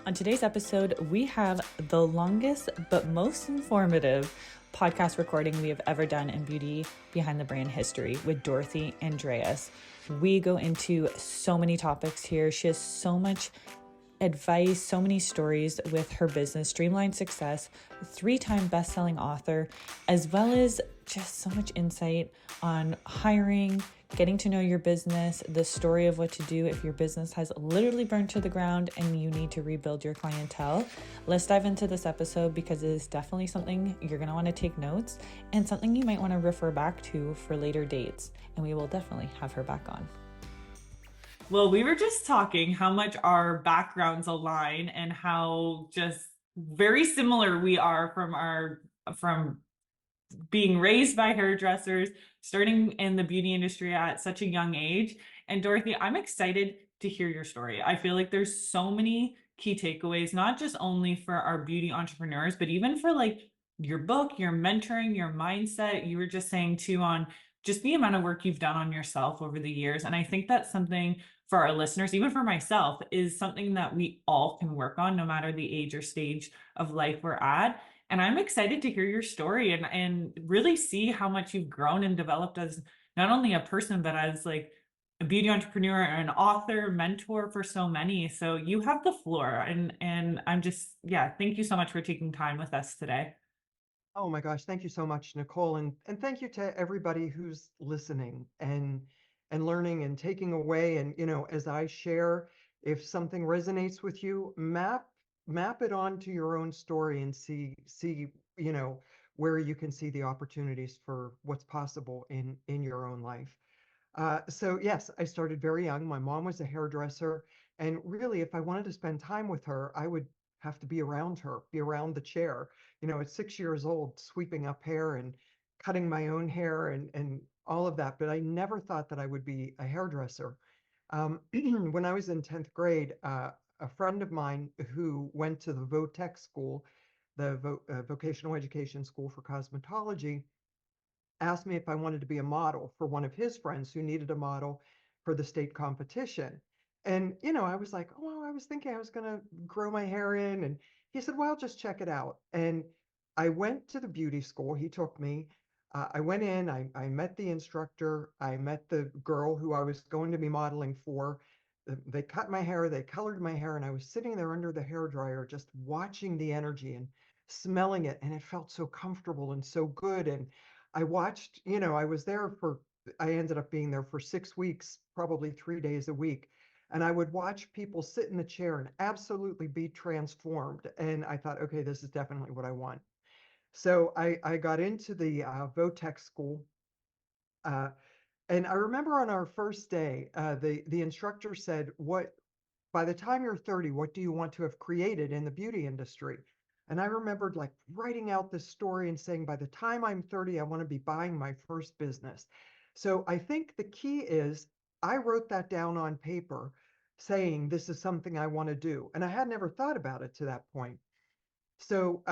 On today's episode, we have the longest but most informative podcast recording we have ever done in beauty behind the brand history with Dorothy Andreas. We go into so many topics here. She has so much advice, so many stories with her business, Streamline Success, 3-time best-selling author, as well as just so much insight on hiring, getting to know your business, the story of what to do if your business has literally burned to the ground and you need to rebuild your clientele. Let's dive into this episode because it is definitely something you're going to want to take notes and something you might want to refer back to for later dates. And we will definitely have her back on. Well, we were just talking how much our backgrounds align and how just very similar we are from being raised by hairdressers, starting in the beauty industry at such a young age. And Dorothy, I'm excited to hear your story. I feel like there's so many key takeaways, not just only for our beauty entrepreneurs, but even for like your book, your mentoring, your mindset. You were just saying too on just the amount of work you've done on yourself over the years. And I think that's something for our listeners, even for myself, is something that we all can work on no matter the age or stage of life we're at. And I'm excited to hear your story and really see how much you've grown and developed as not only a person, but as like a beauty entrepreneur, an author, mentor for so many. So you have the floor. And I'm just, yeah, thank you so much for taking time with us today. Oh my gosh, thank you so much, Nicole, and thank you to everybody who's listening and learning and taking away. And as I share, if something resonates with you, map it onto your own story and see where you can see the opportunities for what's possible in your own life. So yes, I started very young. My mom was a hairdresser, and really, if I wanted to spend time with her, I would have to be around her, be around the chair. At 6 years old, sweeping up hair and cutting my own hair and all of that. But I never thought that I would be a hairdresser. When I was in 10th grade, a friend of mine who went to the VOTEC school, the Vocational Education School for Cosmetology, asked me if I wanted to be a model for one of his friends who needed a model for the state competition. And, I was like, oh, I was thinking I was going to grow my hair in. And he said, well, just check it out. And I went to the beauty school. He took me. I went in, I met the instructor, I met the girl who I was going to be modeling for. They cut my hair, they colored my hair, and I was sitting there under the hair dryer just watching the energy and smelling it. And it felt so comfortable and so good. And I watched, I was there for, I ended up being there for 6 weeks, probably 3 days a week. And I would watch people sit in the chair and absolutely be transformed. And I thought, okay, this is definitely what I want. So I got into the VOTEC school. Uh, and I remember on our first day, the instructor said, by the time you're 30, what do you want to have created in the beauty industry? And I remembered like writing out this story and saying, by the time I'm 30, I want to be buying my first business. So I think the key is I wrote that down on paper saying, this is something I want to do. And I had never thought about it to that point. So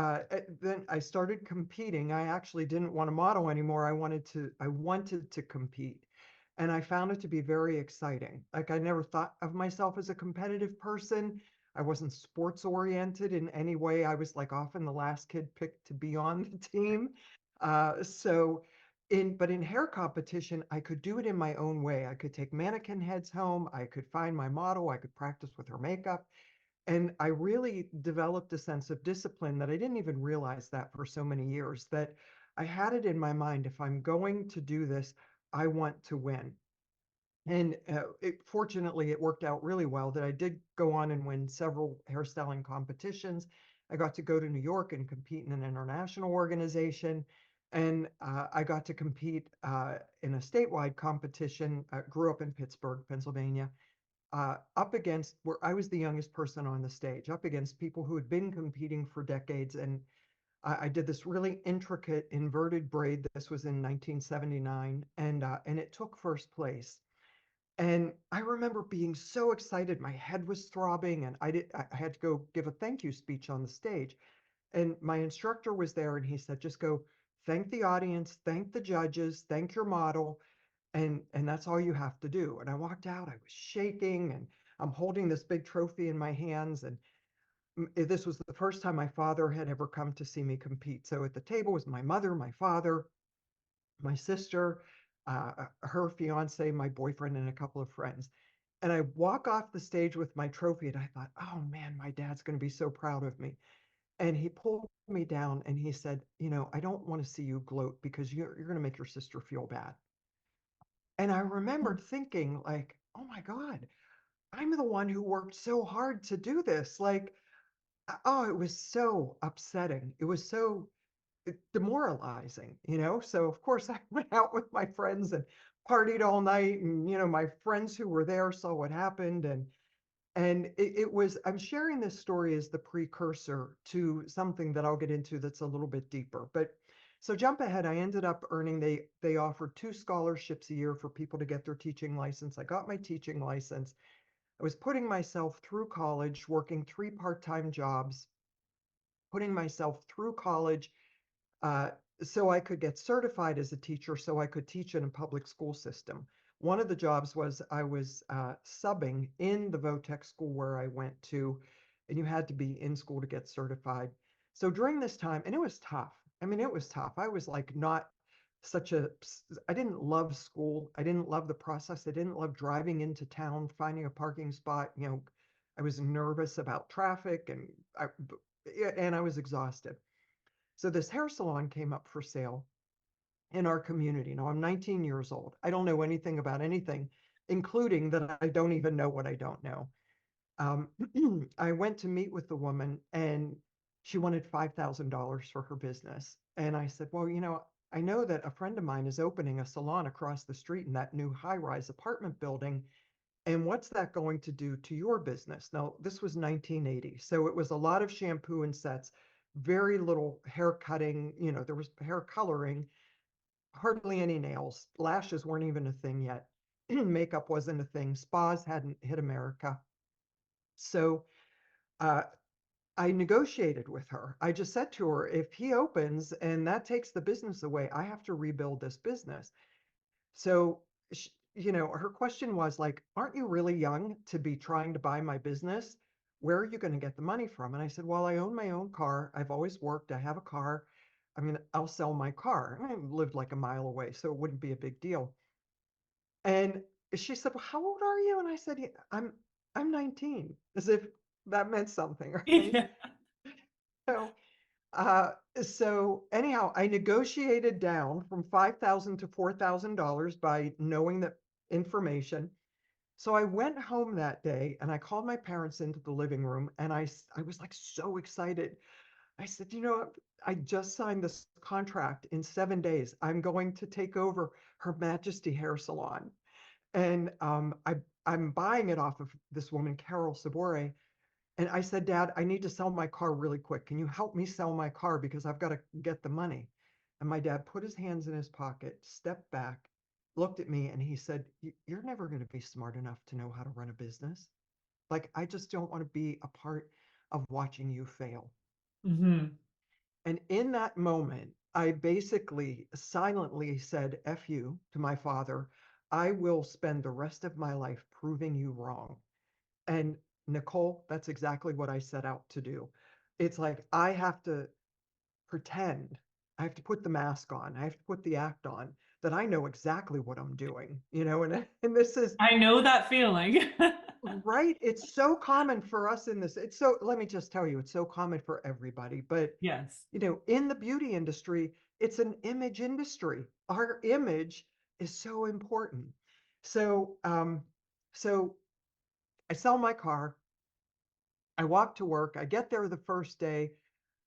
then I started competing. I actually didn't want to model anymore. I wanted to compete. And I found it to be very exciting. Like I never thought of myself as a competitive person. I wasn't sports oriented in any way. I was like often the last kid picked to be on the team. But in hair competition, I could do it in my own way. I could take mannequin heads home. I could find my model. I could practice with her makeup. And I really developed a sense of discipline that I didn't even realize that for so many years, that I had it in my mind, if I'm going to do this, I want to win. And fortunately, it worked out really well that I did go on and win several hairstyling competitions. I got to go to New York and compete in an international organization. And I got to compete in a statewide competition. I grew up in Pittsburgh, Pennsylvania, up against where I was the youngest person on the stage, up against people who had been competing for decades. And I did this really intricate inverted braid. This was in 1979, and it took first place. And I remember being so excited. My head was throbbing, and I had to go give a thank you speech on the stage. And my instructor was there, and he said, just go thank the audience, thank the judges, thank your model, and that's all you have to do. And I walked out, I was shaking, and I'm holding this big trophy in my hands. And this was the first time my father had ever come to see me compete. So at the table was my mother, my father, my sister, her fiance, my boyfriend, and a couple of friends. And I walk off the stage with my trophy, and I thought, oh man, my dad's going to be so proud of me. And he pulled me down and he said, I don't want to see you gloat because you're going to make your sister feel bad. And I remembered thinking, like, oh my God, I'm the one who worked so hard to do this. Like, oh, it was so upsetting. It was so demoralizing. So of course I went out with my friends and partied all night, and my friends who were there saw what happened, and it was, I'm sharing this story as the precursor to something that I'll get into that's a little bit deeper. But so jump ahead, I ended up earning, they offered 2 scholarships a year for people to get their teaching license. I got my teaching license. I was putting myself through college, working 3 part-time jobs, putting myself through college, uh, so I could get certified as a teacher, so I could teach in a public school system. One of the jobs was I was subbing in the VOTEC school where I went to, and you had to be in school to get certified. So during this time, and it was tough. I mean, it was tough. I was like not such a, I didn't love school. I didn't love the process. I didn't love driving into town, finding a parking spot. I was nervous about traffic, and I was exhausted. So this hair salon came up for sale in our community. Now I'm 19 years old. I don't know anything about anything, including that I don't even know what I don't know. Um, I went to meet with the woman and she wanted $5,000 for her business. And I said, well, I know that a friend of mine is opening a salon across the street in that new high-rise apartment building. And what's that going to do to your business? Now, this was 1980. So it was a lot of shampoo and sets, very little hair cutting. There was hair coloring, hardly any nails. Lashes weren't even a thing yet. Makeup wasn't a thing. Spas hadn't hit America. So uh, I negotiated with her. I just said to her, if he opens and that takes the business away, I have to rebuild this business. So, her question was like, aren't you really young to be trying to buy my business? Where are you going to get the money from? And I said, well, I own my own car. I've always worked. I have a car. I mean, I'll sell my car. I lived like a mile away, so it wouldn't be a big deal. And she said, well, how old are you? And I said, yeah, I'm 19, as if that meant something, right? Yeah. So uh, so anyhow, I negotiated down from 5,000 to $4,000 by knowing that information. So I went home that day and I called my parents into the living room, and I was like so excited. I said, I just signed this contract in 7 days. I'm going to take over Her Majesty Hair Salon. And I'm buying it off of this woman, Carol Sabore. And I said, Dad, I need to sell my car really quick. Can you help me sell my car because I've got to get the money? And my dad put his hands in his pocket, stepped back, looked at me, and he said, you're never going to be smart enough to know how to run a business. Like, I just don't want to be a part of watching you fail. Hmm. And in that moment, I basically silently said, F you to my father. I will spend the rest of my life proving you wrong. And Nicole, that's exactly what I set out to do. It's like I have to pretend, I have to put the mask on, I have to put the act on that I know exactly what I'm doing, and this is I know that feeling. right. It's so common for us in this. It's so, let me just tell you, it's so common for everybody. But, Yes. in the beauty industry, it's an image industry. Our image is so important. So, so I sell my car. I walk to work. I get there the first day,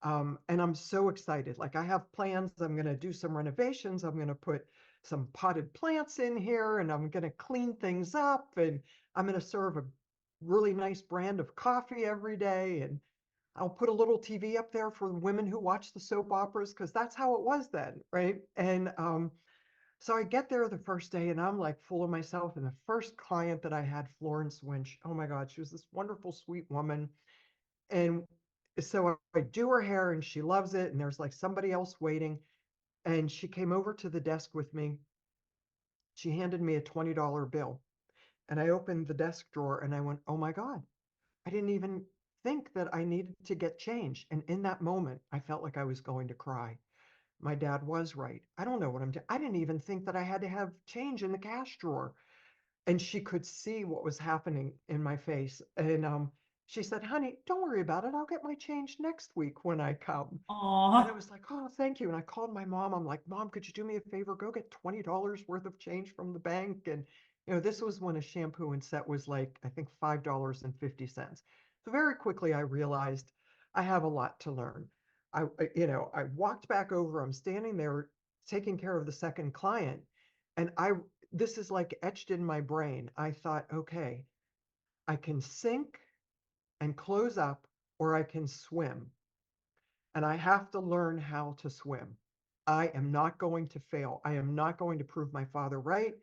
and I'm so excited. Like I have plans. I'm going to do some renovations. I'm going to put some potted plants in here, and I'm going to clean things up, and I'm going to serve a really nice brand of coffee every day. And I'll put a little TV up there for the women who watch the soap operas because that's how it was then, right? And so I get there the first day, and I'm like full of myself. And the first client that I had, Florence Winch, oh my God, she was this wonderful, sweet woman. And so I do her hair and she loves it. And there's like somebody else waiting. And she came over to the desk with me. She handed me a $20 bill. And I opened the desk drawer and I went, oh my God, I didn't even think that I needed to get change. And in that moment, I felt like I was going to cry. My dad was right. I don't know what I'm doing. I didn't even think that I had to have change in the cash drawer. And she could see what was happening in my face. And she said, honey, don't worry about it. I'll get my change next week when I come. And I Aw. was like, oh, thank you. And I called my mom. I'm like, Mom, could you do me a favor? Go get $20 worth of change from the bank. And, this was when a shampoo and set was like, I think $5.50. So very quickly, I realized I have a lot to learn. I walked back over. I'm standing there taking care of the second client. And this is like etched in my brain. I thought, okay, I can sink and close up, or I can swim, and I have to learn how to swim. I am not going to fail. I am not going to prove my father right.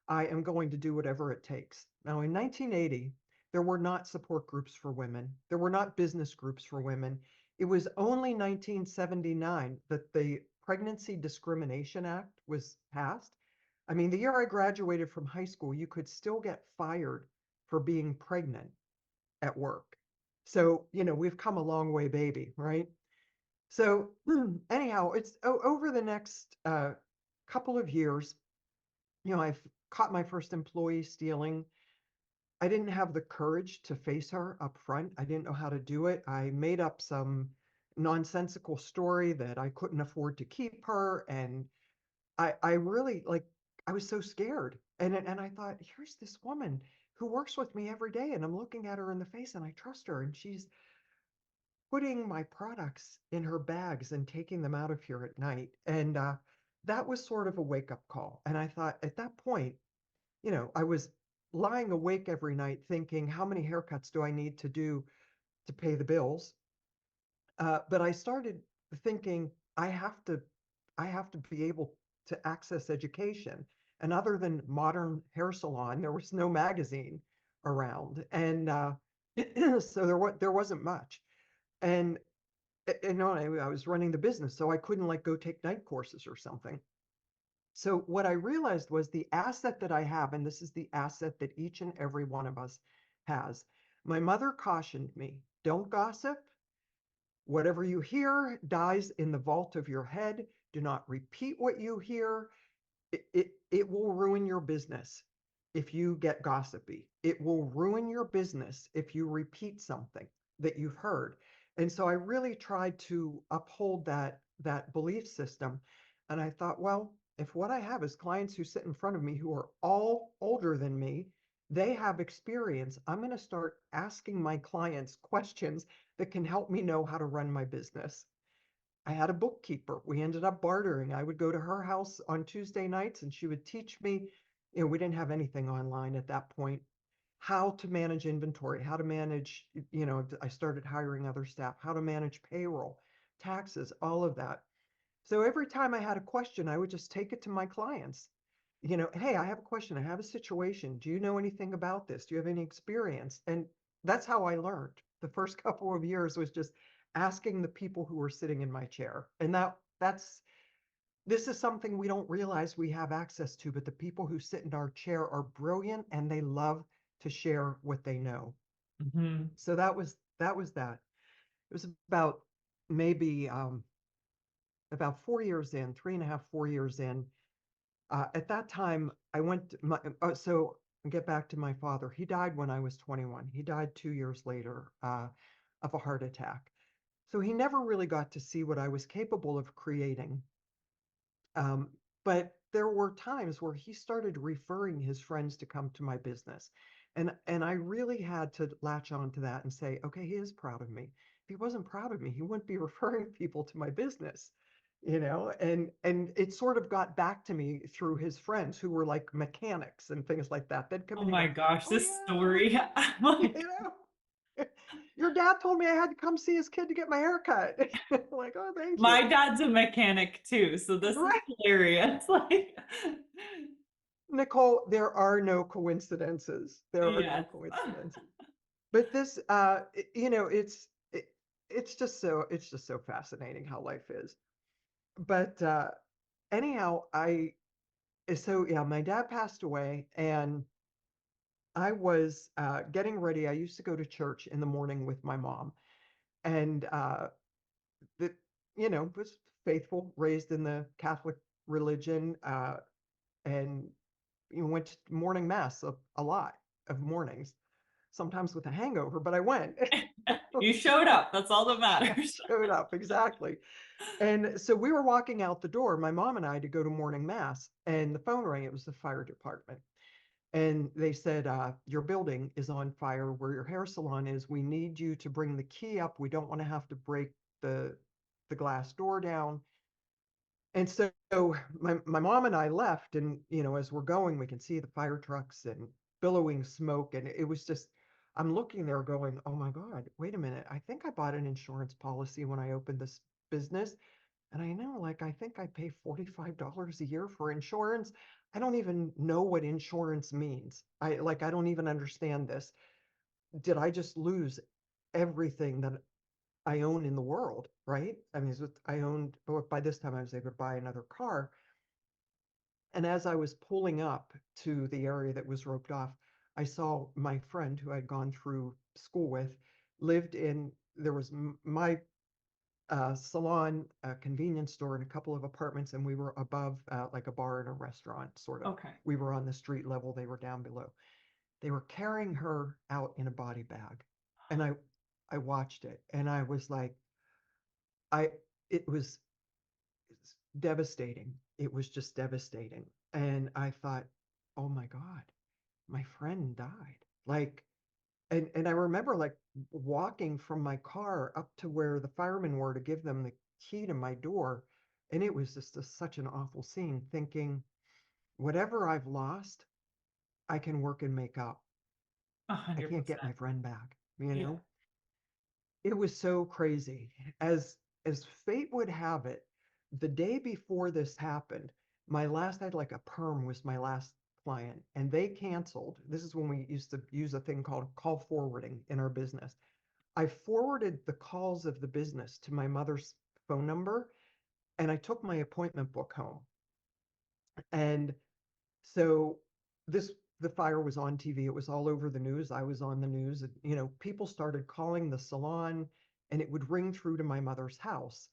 I am going to do whatever it takes. Now, in 1980, there were not support groups for women. There were not business groups for women. It was only 1979 that the Pregnancy Discrimination Act was passed. I mean, the year I graduated from high school, you could still get fired for being pregnant at work. So, we've come a long way, baby, right? So anyhow, it's over the next couple of years, I've caught my first employee stealing. I didn't have the courage to face her up front. I didn't know how to do it. I made up some nonsensical story that I couldn't afford to keep her. And I really like, I was so scared. And I thought, here's this woman who works with me every day. And I'm looking at her in the face and I trust her. And she's putting my products in her bags and taking them out of here at night. And that was sort of a wake up call. And I thought at that point, I was lying awake every night thinking, how many haircuts do I need to do to pay the bills? But I started thinking, I have to, I have to be able to access education. And other than Modern Hair Salon, there was no magazine around, and so there wasn't much. And I was running the business, so I couldn't like go take night courses or something. So what I realized was the asset that I have, and this is the asset that each and every one of us has. My mother cautioned me, don't gossip. Whatever you hear dies in the vault of your head. Do not repeat what you hear. It will ruin your business if you get gossipy. It will ruin your business if you repeat something that you've heard. And so I really tried to uphold that belief system. And I thought, well, if what I have is clients who sit in front of me who are all older than me, they have experience. I'm going to start asking my clients questions that can help me know how to run my business. I had a bookkeeper. We ended up bartering. I would go to her house on Tuesday nights and she would teach me, we didn't have anything online at that point, how to manage inventory, how to manage, I started hiring other staff, how to manage payroll, taxes, all of that. So every time I had a question, I would just take it to my clients. Hey, I have a question. I have a situation. Do you know anything about this? Do you have any experience? And that's how I learned. The first couple of years was just asking the people who were sitting in my chair. And this is something we don't realize we have access to, but the people who sit in our chair are brilliant and they love to share what they know. Mhm. So that. It was about maybe about 4 years in, 3.5, 4 years in. At that time, I went to so get back to my father. He died when I was 21. He died 2 years later of a heart attack. So he never really got to see what I was capable of creating. Um, but there were times where he started referring his friends to come to my business. And I really had to latch on to that and say, okay, he is proud of me. If he wasn't proud of me, he wouldn't be referring people to my business, and it sort of got back to me through his friends who were like mechanics and things like that. They'd come Oh in and my go, gosh, oh this story. yeah, your dad told me I had to come see his kid to get my hair cut. Like, oh, thank you. My dad's a mechanic too, so this is Right. hilarious. Like, Nicole, there are no coincidences. There are no yes. coincidences. But this, it's just so fascinating how life is. But anyhow, so yeah, my dad passed away, and I was getting ready. I used to go to church in the morning with my mom, and that was faithful, raised in the Catholic religion, and went to morning mass a lot of mornings, sometimes with a hangover, but I went. You showed up. That's all that I matters. showed up, exactly. And so we were walking out the door, my mom and I, to go to morning mass, and the phone rang. It was the fire department. And they said, your building is on fire where your hair salon is. We need you to bring the key up. We don't want to have to break the glass door down. And so my mom and I left, and as we're going, we can see the fire trucks and billowing smoke. And it was just, I'm looking there going, oh my God, wait a minute. I think I bought an insurance policy when I opened this business. And I know, like, I think I pay $45 a year for insurance. I don't even know what insurance means. I don't even understand this. Did I just lose everything that I own in the world, right? I mean, I owned, but by this time I was able to buy another car. And as I was pulling up to the area that was roped off, I saw my friend who I'd gone through school with lived in, there was my salon, a convenience store, and a couple of apartments, and we were above like a bar and a restaurant, sort of. Okay. We were on the street level, they were down below. They were carrying her out in a body bag, and I watched it, and I was like, I it was devastating. It was just devastating, and I thought, oh my God, my friend died. Like, and I remember like walking from my car up to where the firemen were to give them the key to my door. And it was just such an awful scene, thinking, whatever I've lost, I can work and make up. A I hundred can't get my percent. friend back, Yeah. It was so crazy. As fate would have it, the day before this happened, I had like a perm was my last client, and they canceled. This is when we used to use a thing called call forwarding in our business. I forwarded the calls of the business to my mother's phone number, and I took my appointment book home. And so this the fire was on TV. It was all over the news. I was on the news. And, people started calling the salon, and it would ring through to my mother's house.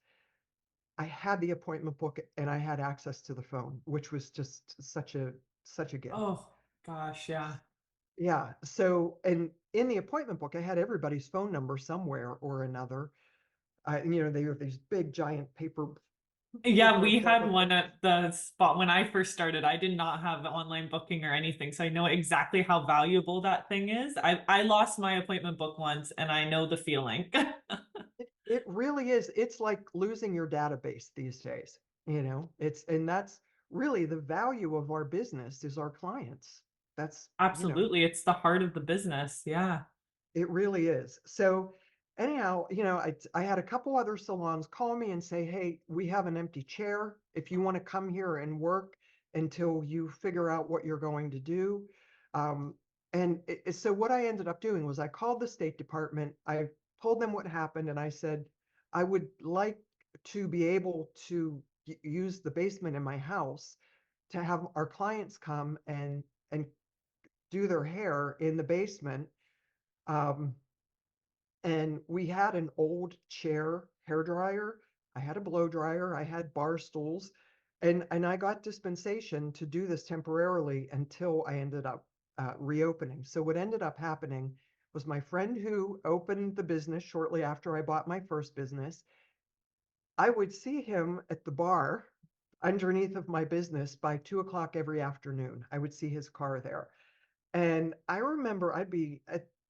I had the appointment book and I had access to the phone, which was just such a gift. Oh gosh, yeah. Yeah. So, and in the appointment book, I had everybody's phone number somewhere or another. They have these big giant Yeah, paper we had appointment one books. at the spot when I first started. I did not have online booking or anything, so I know exactly how valuable that thing is. I lost my appointment book once, and I know the feeling. It really is. It's like losing your database these days. And that's really the value of our business is our clients. That's, Absolutely, it's the heart of the business. Yeah. it really is. So anyhow, I had a couple other salons call me and say, hey, we have an empty chair. If you want to come here and work until you figure out what you're going to do. Um, so what I ended up doing was I called the State Department. I told them what happened, and I said, I would like to be able to use the basement in my house to have our clients come and do their hair in the basement. Um, and we had an old chair hair dryer. I had a blow dryer. I had bar stools, and I got dispensation to do this temporarily until I ended up reopening. So what ended up happening was my friend who opened the business shortly after I bought my first business. I would see him at the bar underneath of my business by 2 o'clock every afternoon. I would see his car there. And I remember I'd be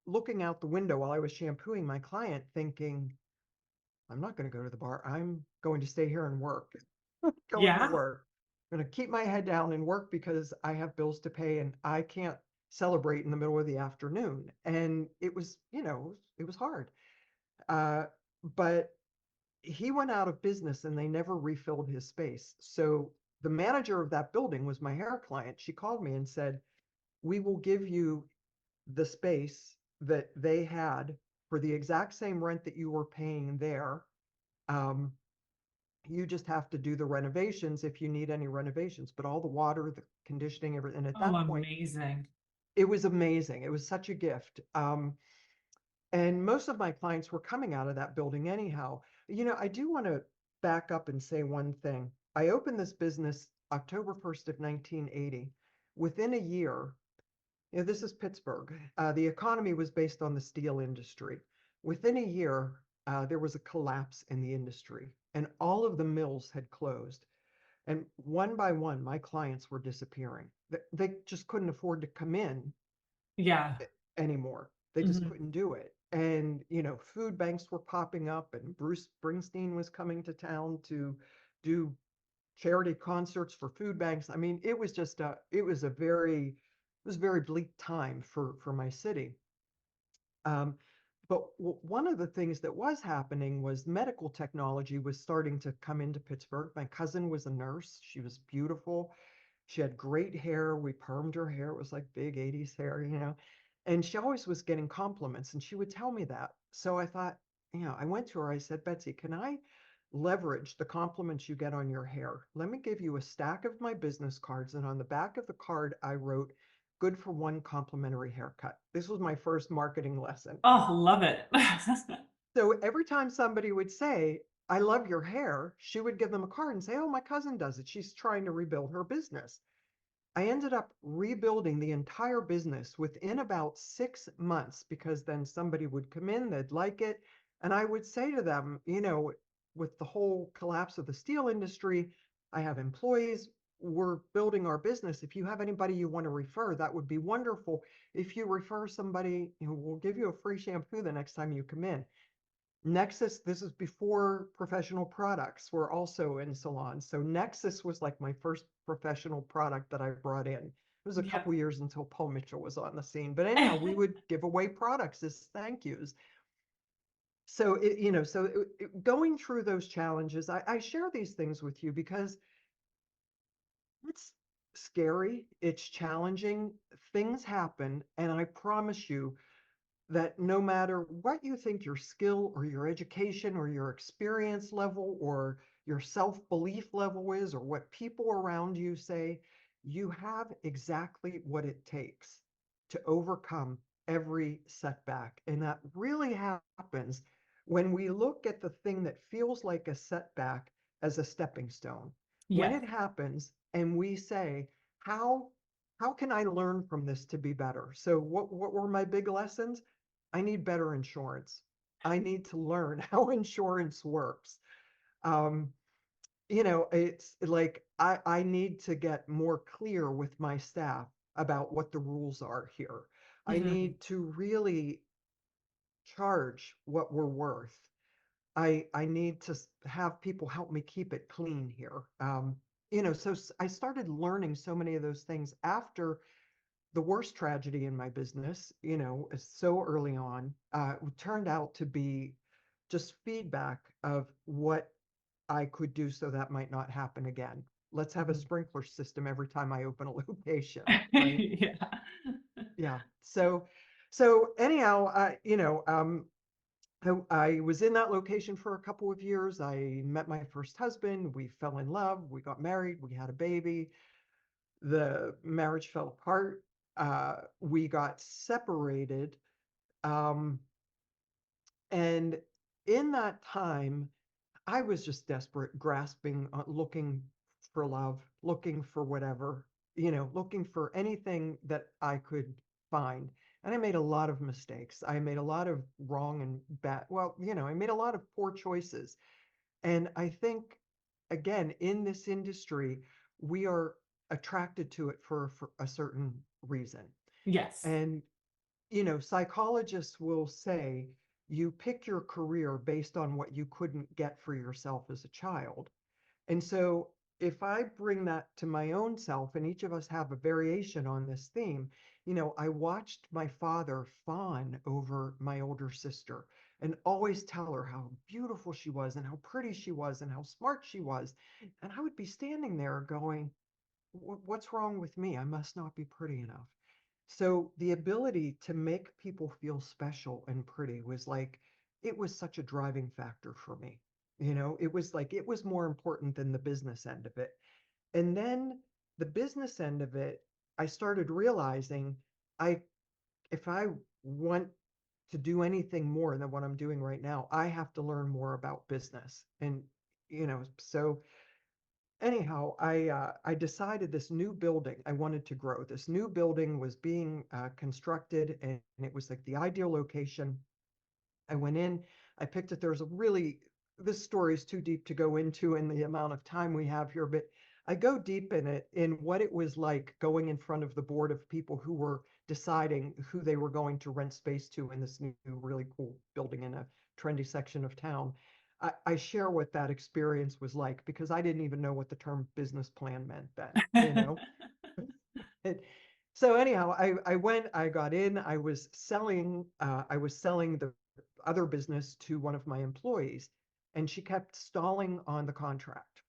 looking out the window while I was shampooing my client thinking, I'm not going to go to the bar. I'm going to stay here and work, going to Yeah. work. I'm going to keep my head down and work because I have bills to pay and I can't celebrate in the middle of the afternoon. And it was hard. Uh, but he went out of business and they never refilled his space. So the manager of that building was my hair client. She called me and said, we will give you the space that they had for the exact same rent that you were paying there. Um, you just have to do the renovations if you need any renovations, but all the water, the conditioning, everything. And at Oh, that point, amazing. it was amazing. It was such a gift. And most of my clients were coming out of that building anyhow. I do want to back up and say one thing. I opened this business October 1st of 1980. Within a year, this is Pittsburgh. The economy was based on the steel industry. Within a year, there was a collapse in the industry, and all of the mills had closed. And one by one, my clients were disappearing. They just couldn't afford to come in Yeah. anymore. They just Hmm. couldn't do it. And, food banks were popping up, and Bruce Springsteen was coming to town to do charity concerts for food banks. I mean, it was a very bleak time for my city. Um, but one of the things that was happening was medical technology was starting to come into Pittsburgh. My cousin was a nurse. She was beautiful. She had great hair. We permed her hair. It was like big 80s hair. And she always was getting compliments, and she would tell me that. So I thought, I went to her. I said, Betsy, can I leverage the compliments you get on your hair? Let me give you a stack of my business cards. And on the back of the card, I wrote, good for one complimentary haircut. This was my first marketing lesson. Oh, love it. So every time somebody would say, I love your hair, she would give them a card and say, oh, my cousin does it. She's trying to rebuild her business. I ended up rebuilding the entire business within about 6 months, because then somebody would come in, they'd like it. And I would say to them, with the whole collapse of the steel industry, I have employees, we're building our business. If you have anybody you want to refer, that would be wonderful. If you refer somebody, we'll give you a free shampoo the next time you come in. Nexus, this is before professional products were also in salons. So Nexus was like my first professional product that I brought in. It was a couple Yep. years until Paul Mitchell was on the scene. But anyhow, we would give away products as thank yous. So going through those challenges, I share these things with you because it's scary, it's challenging, things happen, and I promise you, that no matter what you think your skill or your education or your experience level or your self belief level is, or what people around you say, you have exactly what it takes to overcome every setback. And that really happens when we look at the thing that feels like a setback as a stepping stone. When Yes. it happens and we say, how how can I learn from this to be better? So what were my big lessons? I need better insurance. I need to learn how insurance works. Um, it's like I need to get more clear with my staff about what the rules are here. I Hmm. need to really charge what we're worth. I need to have people help me keep it clean here. So I started learning so many of those things after the worst tragedy in my business, so early on, turned out to be just feedback of what I could do so that might not happen again. Let's have a sprinkler system every time I open a location, right? Yeah. Yeah. So anyhow, I was in that location for a couple of years. I met my first husband. We fell in love. We got married. We had a baby. The marriage fell apart. We got separated. Um, and in that time, I was just desperate, grasping, looking for love, looking for whatever, looking for anything that I could find. And I made a lot of mistakes. I made a lot of wrong and bad, well, I made a lot of poor choices. And I think, again, in this industry, we are attracted to it for a certain reason. Yes. And, psychologists will say you pick your career based on what you couldn't get for yourself as a child. And so if I bring that to my own self, and each of us have a variation on this theme, I watched my father fawn over my older sister and always tell her how beautiful she was and how pretty she was and how smart she was. And I would be standing there going, what's wrong with me? I must not be pretty enough. So the ability to make people feel special and pretty was like, it was such a driving factor for me. It was like, it was more important than the business end of it. And then the business end of it, I started realizing I if I want to do anything more than what I'm doing right now, I have to learn more about business. And so anyhow, I decided this new building I wanted to grow. This new building was being constructed, and it was like the ideal location. I went in, I picked it. There's a really, this story is too deep to go into in the amount of time we have here, but I go deep in it, in what it was like going in front of the board of people who were deciding who they were going to rent space to in this new, really cool building in a trendy section of town. I share what that experience was like because I didn't even know what the term business plan meant then. It, so anyhow, I went, I got in, I was selling the other business to one of my employees, and she kept stalling on the contract.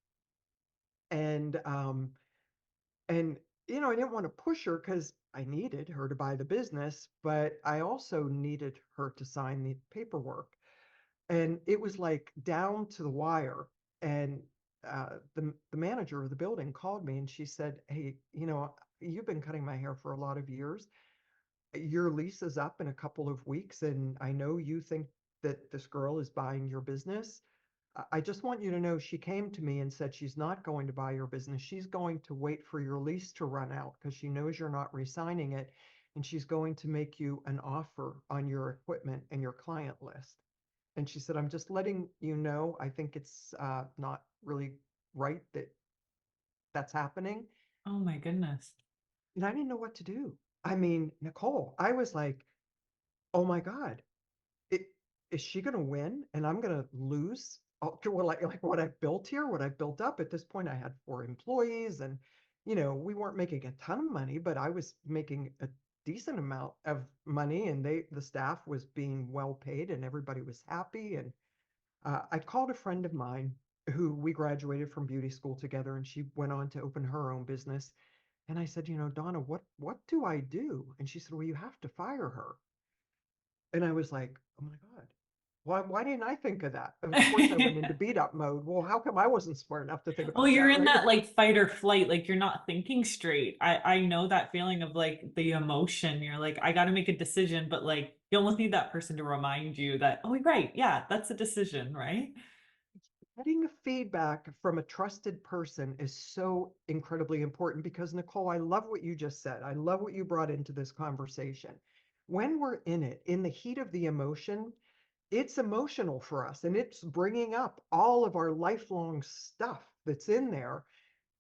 And and I didn't want to push her because I needed her to buy the business, but I also needed her to sign the paperwork. And it was like down to the wire. And the manager of the building called me and she said, "Hey, you've been cutting my hair for a lot of years. Your lease is up in a couple of weeks, and I know you think that this girl is buying your business. I just want you to know she came to me and said she's not going to buy your business. She's going to wait for your lease to run out because she knows you're not re-signing it, and she's going to make you an offer on your equipment and your client list." And she said, "I'm just letting you know, I think it's not really right that that's happening." Oh my goodness. And I didn't know what to do. I mean, Nicole, I was like, oh my God, it, is she going to win and I'm going to lose like what I've built here, what I've built up? At this point, I had 4 employees, and we weren't making a ton of money, but I was making a decent amount of money, and the staff was being well paid and everybody was happy. And I called a friend of mine who we graduated from beauty school together, and she went on to open her own business. And I said, Donna, what do I do? And she said, well, you have to fire her. And I was like, oh my God, why didn't I think of that? Of course, I went into beat up mode. Well, how come I wasn't smart enough to think Well, about you're that, in right? that like fight or flight, like you're not thinking straight. I know that feeling of like the emotion. You're like, I got to make a decision, but like you almost need that person to remind you that, oh, right, yeah, that's a decision, right? Getting feedback from a trusted person is so incredibly important because, Nicole, I love what you just said. I love what you brought into this conversation. When we're in it, in the heat of the emotion, it's emotional for us and it's bringing up all of our lifelong stuff that's in there.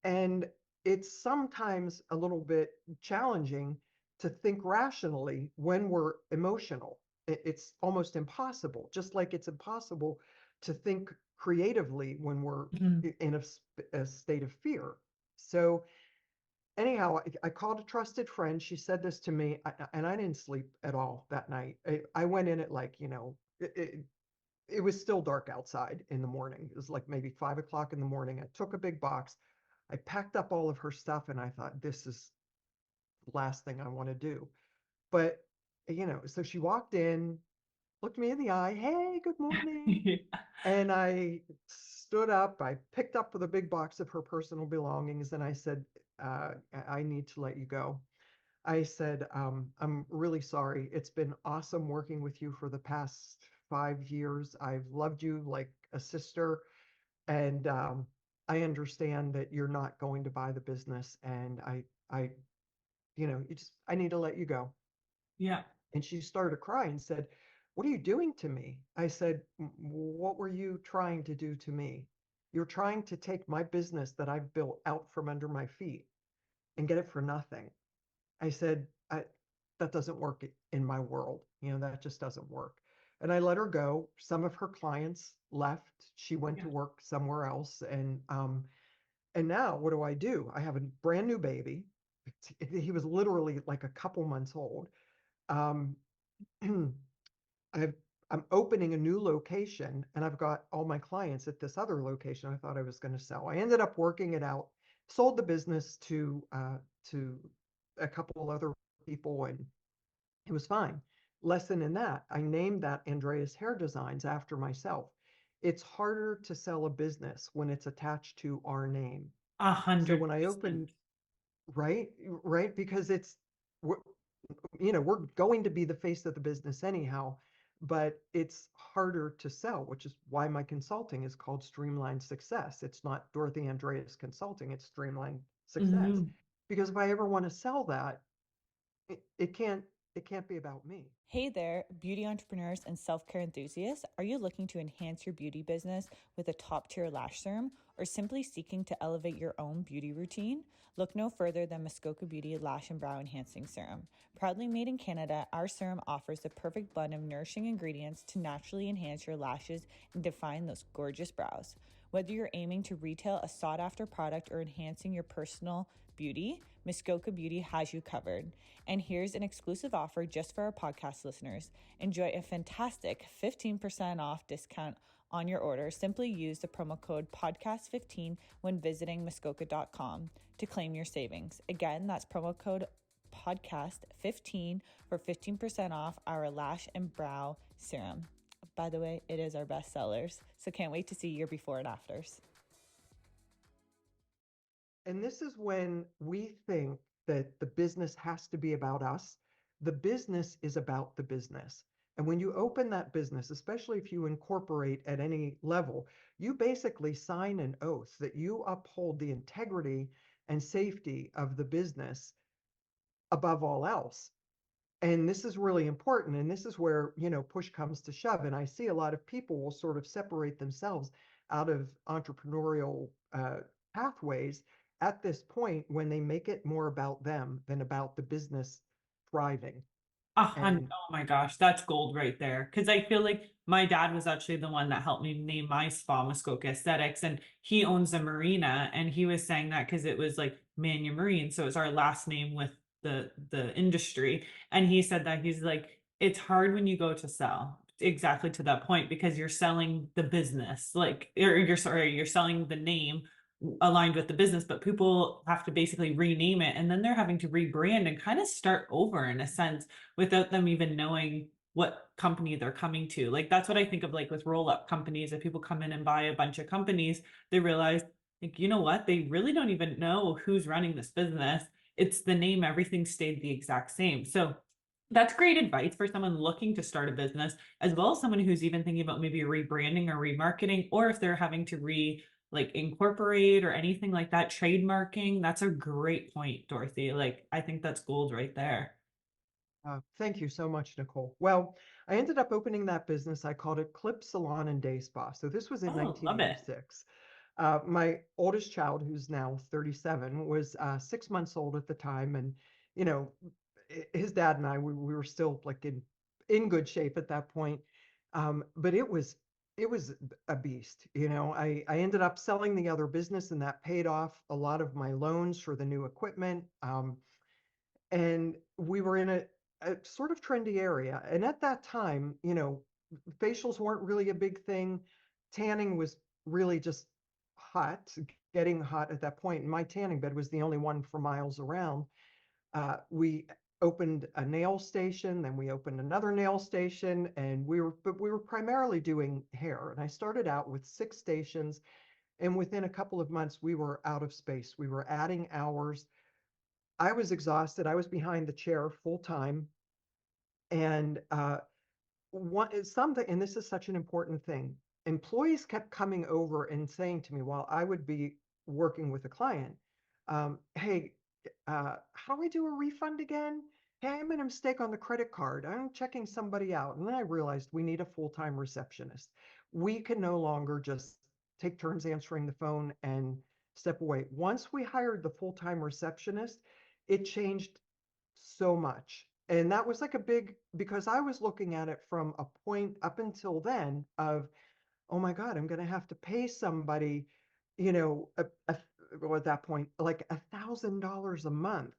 And it's sometimes a little bit challenging to think rationally when we're emotional. It's almost impossible, just like it's impossible to think creatively when we're Mhm. in a state of fear. So, anyhow, I called a trusted friend. She said this to me, and I didn't sleep at all that night. I went in at like, it was still dark outside in the morning. It was like maybe 5 o'clock in the morning. I took a big box. I packed up all of her stuff and I thought, this is the last thing I want to do. But, so she walked in, looked me in the eye, hey, good morning. And I stood up, I picked up the big box of her personal belongings, and I said, I need to let you go. I said, I'm really sorry. It's been awesome working with you for the past 5 years. I've loved you like a sister. And I understand that you're not going to buy the business. And I need to let you go. Yeah. And she started to cry and said, what are you doing to me? I said, what were you trying to do to me? You're trying to take my business that I've built out from under my feet and get it for nothing. I said, that doesn't work in my world. That just doesn't work. And I let her go. Some of her clients left. She went Yeah. to work somewhere else. And now what do? I have a brand new baby. He was literally like a couple months old. Um, I've, I'm opening a new location and I've got all my clients at this other location I thought I was going to sell. I ended up working it out, sold the business to a couple other people, and it was fine. Lesson in that, I named that Andreas Hair Designs after myself. It's harder to sell a business when it's attached to our name. A So hundred when I percent. opened, right, right, because it's we're going to be the face of the business anyhow, but it's harder to sell, which is why my consulting is called Streamline Success. It's not Dorothy Andreas Consulting, it's Streamline Success. Mhm. Because if I ever want to sell that, it can't be about me. Hey there, beauty entrepreneurs and self care enthusiasts. Are you looking to enhance your beauty business with a top tier lash serum or simply seeking to elevate your own beauty routine? Look no further than Muskoka Beauty Lash and Brow Enhancing Serum. Proudly made in Canada, our serum offers the perfect blend of nourishing ingredients to naturally enhance your lashes and define those gorgeous brows. Whether you're aiming to retail a sought after product or enhancing your personal beauty, Muskoka Beauty has you covered. And here's an exclusive offer just for our podcast listeners. Enjoy a fantastic 15% off discount on your order. Simply use the promo code podcast15 when visiting muskoka.com to claim your savings. Again, that's promo code podcast15 for 15% off our lash and brow serum. By the way, it is our best sellers, so can't wait to see your before and afters. And this is when we think that the business has to be about us. The business is about the business. And when you open that business, especially if you incorporate at any level, you basically sign an oath that you uphold the integrity and safety of the business above all else. And this is really important. And this is where, push comes to shove. And I see a lot of people will sort of separate themselves out of entrepreneurial pathways at this point when they make it more about them than about the business thriving. And Oh my gosh, that's gold right there. Because I feel like my dad was actually the one that helped me name my spa Muskoka Aesthetics, and he owns a marina, and he was saying that because it was like Mania Marine, so it's our last name with the industry. And he said that he's like, it's hard when you go to sell exactly to that point because you're selling the business, like, or you're selling the name aligned with the business, but people have to basically rename it, and then they're having to rebrand and kind of start over in a sense without them even knowing what company they're coming to. Like that's what I think of like with roll-up companies. If people come in and buy a bunch of companies, they realize like, you know what? They really don't even know who's running this business. It's the name, everything stayed the exact same. So that's great advice for someone looking to start a business, as well as someone who's even thinking about maybe rebranding or remarketing, or if they're having to like incorporate or anything like that, trademarking. That's a great point, Dorothy. Like I think that's gold right there. thank you so much, Nicole. Well, I ended up opening that business. I called it Clip Salon and Day Spa. So this was in Oh, love it. 1986. My oldest child, who's now 37, was 6 months old at the time. And, you know, his dad and I, we were still like in good shape at that point. But it was a beast. I ended up selling the other business and that paid off a lot of my loans for the new equipment. And we were in a sort of trendy area. And at that time, facials weren't really a big thing. Tanning was really just hot, getting hot at that point. And my tanning bed was the only one for miles around. We opened a nail station, then we opened another nail station, and we were primarily doing hair. And I started out with 6 stations, and within a couple of months, we were out of space. We were adding hours. I was exhausted. I was behind the chair full time. And what is something, and this is such an important thing, employees kept coming over and saying to me while I would be working with a client, hey, how do I do a refund again? Hey, I made a mistake on the credit card. I'm checking somebody out. And then I realized we need a full-time receptionist. We can no longer just take turns answering the phone and step away. Once we hired the full-time receptionist, it changed so much. And that was like a big, because I was looking at it from a point up until then of, oh my God, I'm going to have to pay somebody, well, at that point, like $1,000 a month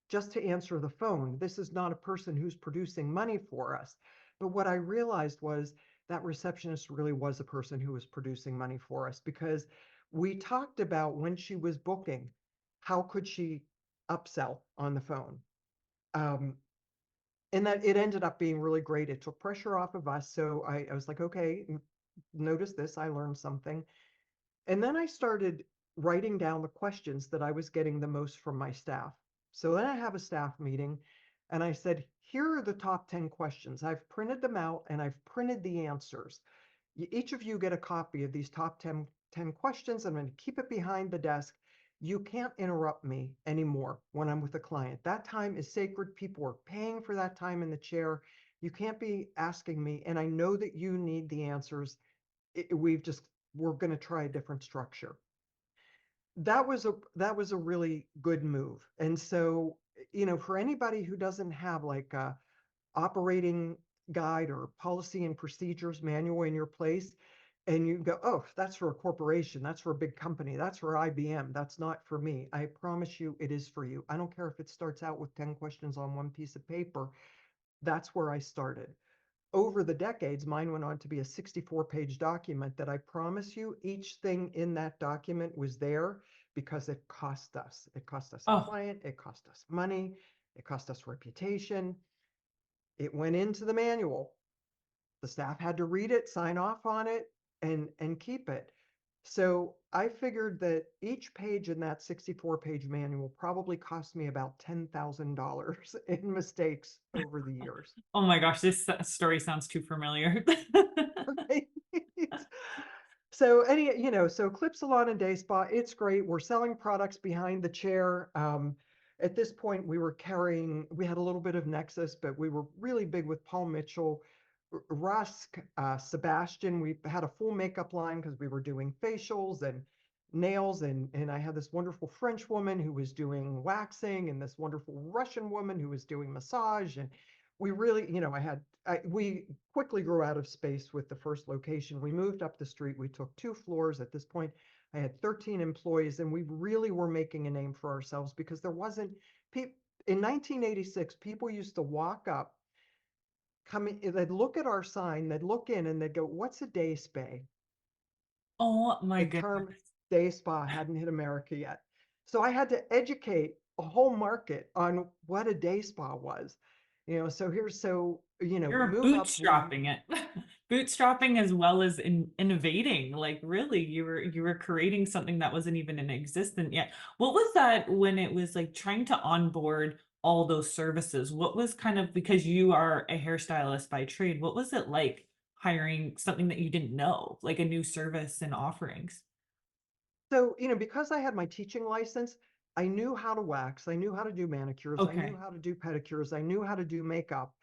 just to answer the phone. This is not a person who's producing money for us. But what I realized was that receptionist really was a person who was producing money for us because we talked about when she was booking, how could she upsell on the phone? Um, and that it ended up being really great. It took pressure off of us. So I was like, okay, notice this, I learned something. And then I started writing down the questions that I was getting the most from my staff. So then I have a staff meeting And I said, here are the top 10 questions. I've printed them out and I've printed the answers. Each of you get a copy of these top 10 questions. I'm going to keep it behind the desk. You can't interrupt me anymore when I'm with a client. That time is sacred. People are paying for that time in the chair. You can't be asking me. And I know that you need the answers. We're going to try a different structure. That was a really good move. And so, for anybody who doesn't have like a operating guide or policy and procedures manual in your place, and you go, oh, that's for a corporation, that's for a big company, that's for IBM, that's not for me. I promise you it is for you. I don't care if it starts out with 10 questions on one piece of paper. That's where I started. Over the decades, mine went on to be a 64-page document that I promise you, each thing in that document was there because it cost us. It cost us a Oh, client, it cost us money, it cost us reputation. It went into the manual. The staff had to read it, sign off on it, and keep it. So I figured that each page in that 64-page manual probably cost me about $10,000 in mistakes over the years. oh my gosh, this story sounds too familiar. Right? So so Clip Salon and Day Spa, it's great. We're selling products behind the chair. At this point, we had a little bit of Nexus, but we were really big with Paul Mitchell, Rusk, Sebastian. We had a full makeup line because we were doing facials and nails, and I had this wonderful French woman who was doing waxing, and this wonderful Russian woman who was doing massage, and we really, we quickly grew out of space with the first location. We moved up the street. We took 2 floors. At this point, I had 13 employees, and we really were making a name for ourselves because there wasn't in 1986, people used to walk up, come in, they'd look at our sign, they'd look in, and they'd go, "What's a day spa?" Oh my The goodness. term day spa hadn't hit America yet. So I had to educate a whole market on what a day spa was. You're Move up. bootstrapping it. Bootstrapping as well as innovating. Like really, you were creating something that wasn't even in existence yet. What was that when it was like trying to onboard all those services? What was kind of, because you are a hairstylist by trade, what was it like hiring something that you didn't know, like a new service and offerings? So, because I had my teaching license, I knew how to wax, I knew how to do manicures, I knew Okay, how to do pedicures, I knew how to do makeup.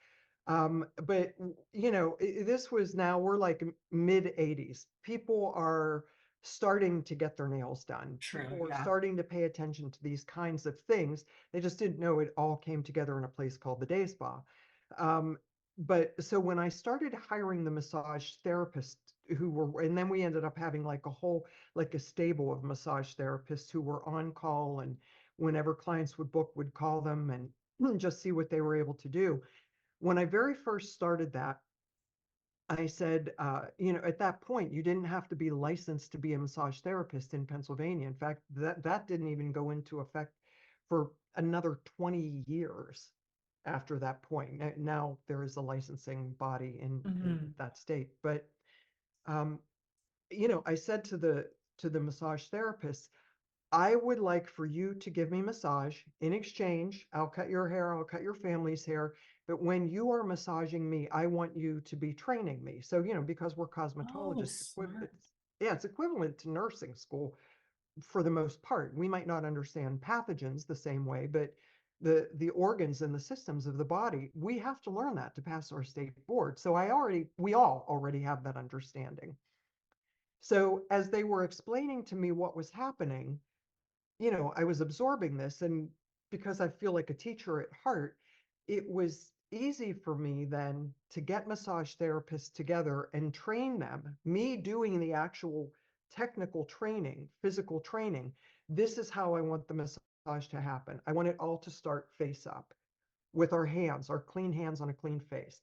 But this was now we're like mid 80s. People are starting to get their nails done. true. People are Yeah. starting to pay attention to these kinds of things. They just didn't know it all came together in a place called the day spa. Um, but so when I started hiring the massage therapists and then we ended up having like a stable of massage therapists who were on call, and whenever clients would book, would call them and just see what they were able to do. When I very first started that, I said, at that point, you didn't have to be licensed to be a massage therapist in Pennsylvania. In fact, that didn't even go into effect for another 20 years after that point. Now there is a licensing body in Mhm. that state. But, um, I said to the massage therapist, I would like for you to give me massage. In exchange, I'll cut your hair, I'll cut your family's hair. But when you are massaging me, I want you to be training me. So, because we're Oh, cosmetologists, smart. it's equivalent to nursing school for the most part. We might not understand pathogens the same way, but the organs and the systems of the body, we have to learn that to pass our state board. So we all already have that understanding. So as they were explaining to me what was happening, I was absorbing this, and because I feel like a teacher at heart, it was easy for me then to get massage therapists together and train them, me doing the actual technical training, physical training. This is how I want the massage to happen. I want it all to start face up with our hands, our clean hands on a clean face.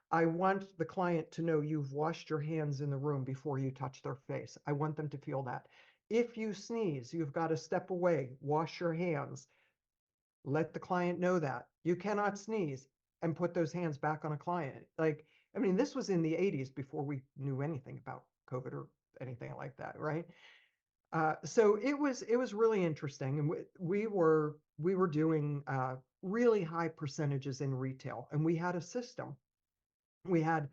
I want the client to know you've washed your hands in the room before you touch their face. I want them to feel that. If you sneeze, you've got to step away, wash your hands. Let the client know that. You cannot sneeze and put those hands back on a client. This was in the 80s before we knew anything about COVID or anything like that, right? So it was really interesting, and we were doing really high percentages in retail, and we had a system. We had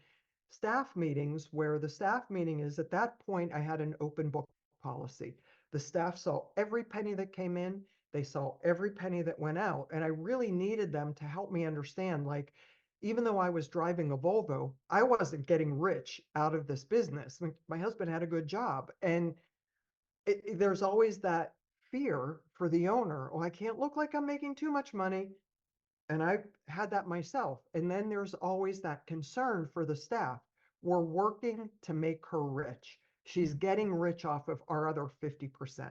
staff meetings where the staff meeting is at that point, I had an open book policy. The staff saw every penny that came in, they saw every penny that went out. And I really needed them to help me understand, like, even though I was driving a Volvo, I wasn't getting rich out of this business. My husband had a good job. And there's always that fear for the owner. Oh, I can't look like I'm making too much money. And I've had that myself. And then there's always that concern for the staff. We're working to make her rich. She's getting rich off of our other 50%.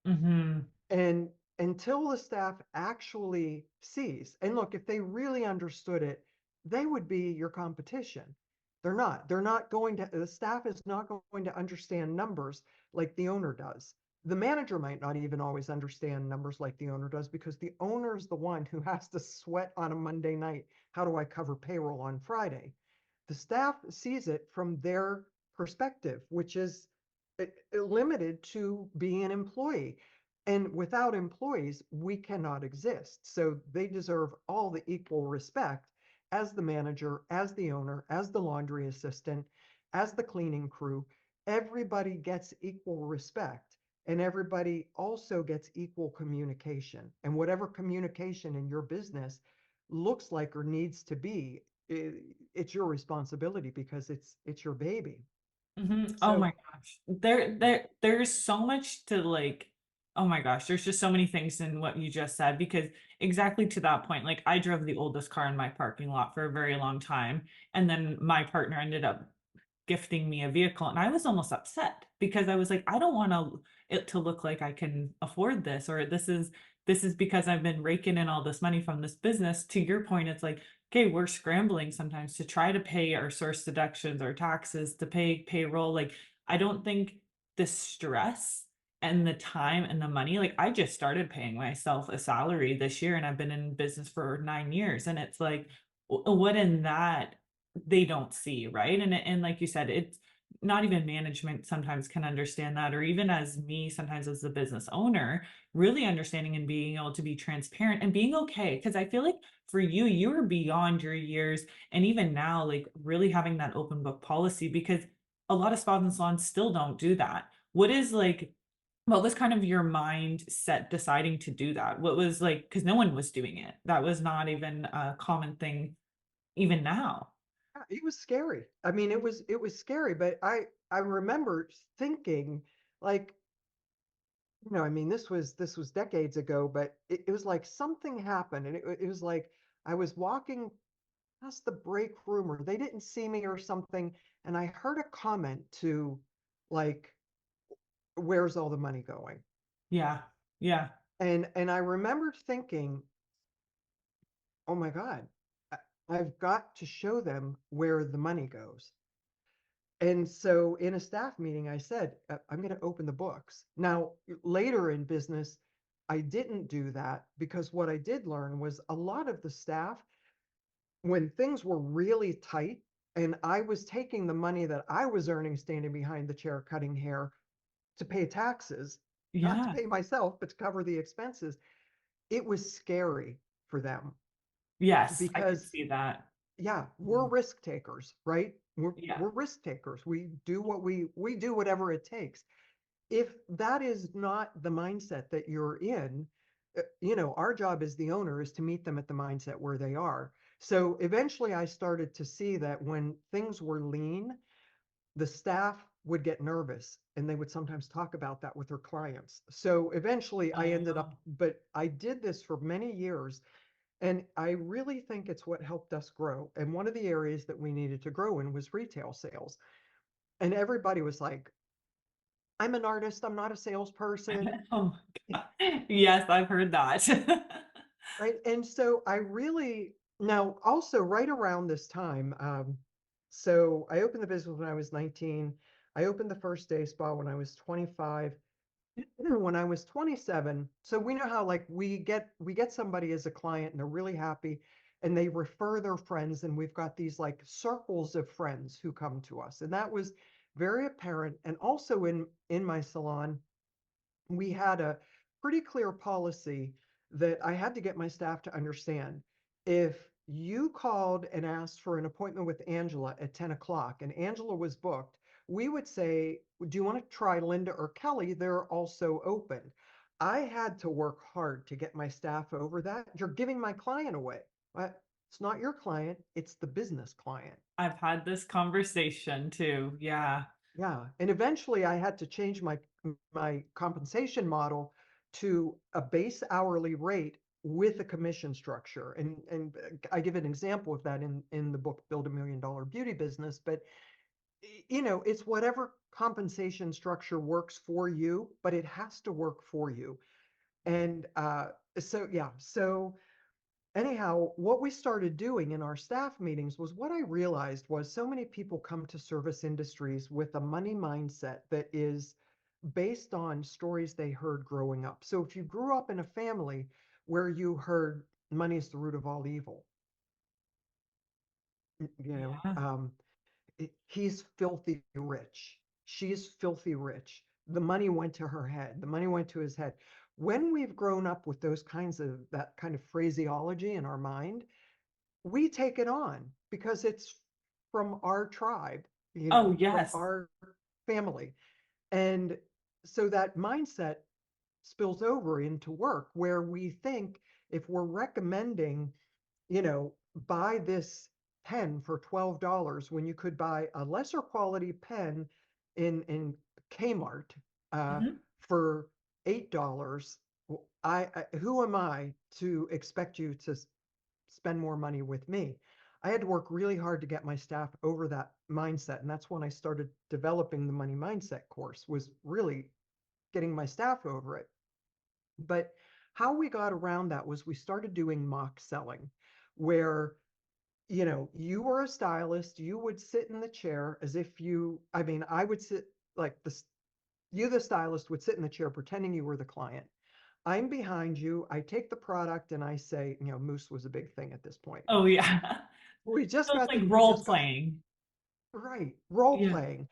Mm-hmm. And until the staff actually sees, and look, if they really understood it, they would be your competition. They're not. They're not going to, the staff is not going to understand numbers like the owner does. The manager might not even always understand numbers like the owner does, because the owner is the one who has to sweat on a Monday night. How do I cover payroll on Friday? The staff sees it from their perspective, which is limited to being an employee. And without employees, we cannot exist. So they deserve all the equal respect as the manager, as the owner, as the laundry assistant, as the cleaning crew. Everybody gets equal respect, and everybody also gets equal communication. And whatever communication in your business looks like or needs to be, it's your responsibility, because it's your baby. Mm-hmm. Oh So my gosh. There's so much to like, oh my gosh, there's just so many things in what you just said because exactly to that point, like I drove the oldest car in my parking lot for a very long time. And then my partner ended up gifting me a vehicle and I was almost upset because I was like, I don't want it to look like I can afford this or this is because I've been raking in all this money from this business. To your point, it's like, okay, we're scrambling sometimes to try to pay our source deductions, our taxes, to pay payroll. Like, I don't think the stress and the time and the money, like I just started paying myself a salary this year and I've been in business for 9 years. And it's like, what in that they don't see, right? And like you said, it's not even management sometimes can understand that, or even as me, sometimes as the business owner, really understanding and being able to be transparent and being okay. Because I feel like for you, you were beyond your years, and even now, like really having that open book policy, because a lot of spas and salons still don't do that. What is like what was kind of your mindset deciding to do that? What was like, because no one was doing it. That was not even a common thing even now. yeah, it was scary. I mean, it was scary, but I remember thinking, like, I mean, this was decades ago, but it was like something happened, and it was like I was walking past the break room, or they didn't see me or something, and I heard a comment to, like, where's all the money going? Yeah. Yeah. And I remembered thinking, oh my God, I- I've got to show them where the money goes. And so in a staff meeting, I said, I'm going to open the books. Now, later in business, I didn't do that, because what I did learn was a lot of the staff, when things were really tight and I was taking the money that I was earning standing behind the chair cutting hair to pay taxes, not to Yeah. pay myself, but to cover the expenses, it was scary for them, Yes, I could because see that. yeah, we're Mm. risk takers, right? We're Yeah. we're risk takers. We do whatever it takes. If that is not the mindset that you're in, our job as the owner is to meet them at the mindset where they are. So eventually I started to see that when things were lean, the staff would get nervous, and they would sometimes talk about that with their clients. So eventually I ended Oh. up, but I did this for many years, and I really think it's what helped us grow. And one of the areas that we needed to grow in was retail sales. And everybody was like, I'm an artist, I'm not a salesperson. Oh my God. Yes, I've heard that. Right. And so I really, now also right around this time, so I opened the business when I was 19. I opened the first day spa when I was 25. When I was 27, so we know how, like, we get somebody as a client and they're really happy, and they refer their friends, and we've got these like circles of friends who come to us. And that was very apparent. And also in my salon, we had a pretty clear policy that I had to get my staff to understand. If you called and asked for an appointment with Angela at 10 o'clock and Angela was booked, we would say, do you want to try Linda or Kelly? They're also open. I had to work hard to get my staff over that. You're giving my client away. It's not your client, it's the business client. I've had this conversation too. Yeah. Yeah, and eventually I had to change my compensation model to a base hourly rate with a commission structure. And I give an example of that in the book Build $1 Million Beauty Business, but it's whatever compensation structure works for you, but it has to work for you. And so yeah, so anyhow, what we started doing in our staff meetings was what I realized was so many people come to service industries with a money mindset that is based on stories they heard growing up. So if you grew up in a family where you heard money is the root of all evil, you know, Yeah. he's filthy rich. She's filthy rich. The money went to her head. The money went to his head. When we've grown up with that kind of phraseology in our mind, we take it on because it's from our tribe, Oh, from yes. our family. And so that mindset spills over into work where we think if we're recommending, buy this pen for $12 when you could buy a lesser quality pen in Kmart Mhm. for $8. Who am I to expect you to spend more money with me? I had to work really hard to get my staff over that mindset. And that's when I started developing the money mindset course, was really getting my staff over it. But how we got around that was we started doing mock selling, where you were a stylist, you would sit in the chair as if I would sit like this, you, the stylist, would sit in the chair pretending you were the client. I'm behind you. I take the product and I say, mousse was a big thing at this point. Oh, yeah. So it's like We role just got playing. right. Role Yeah. playing,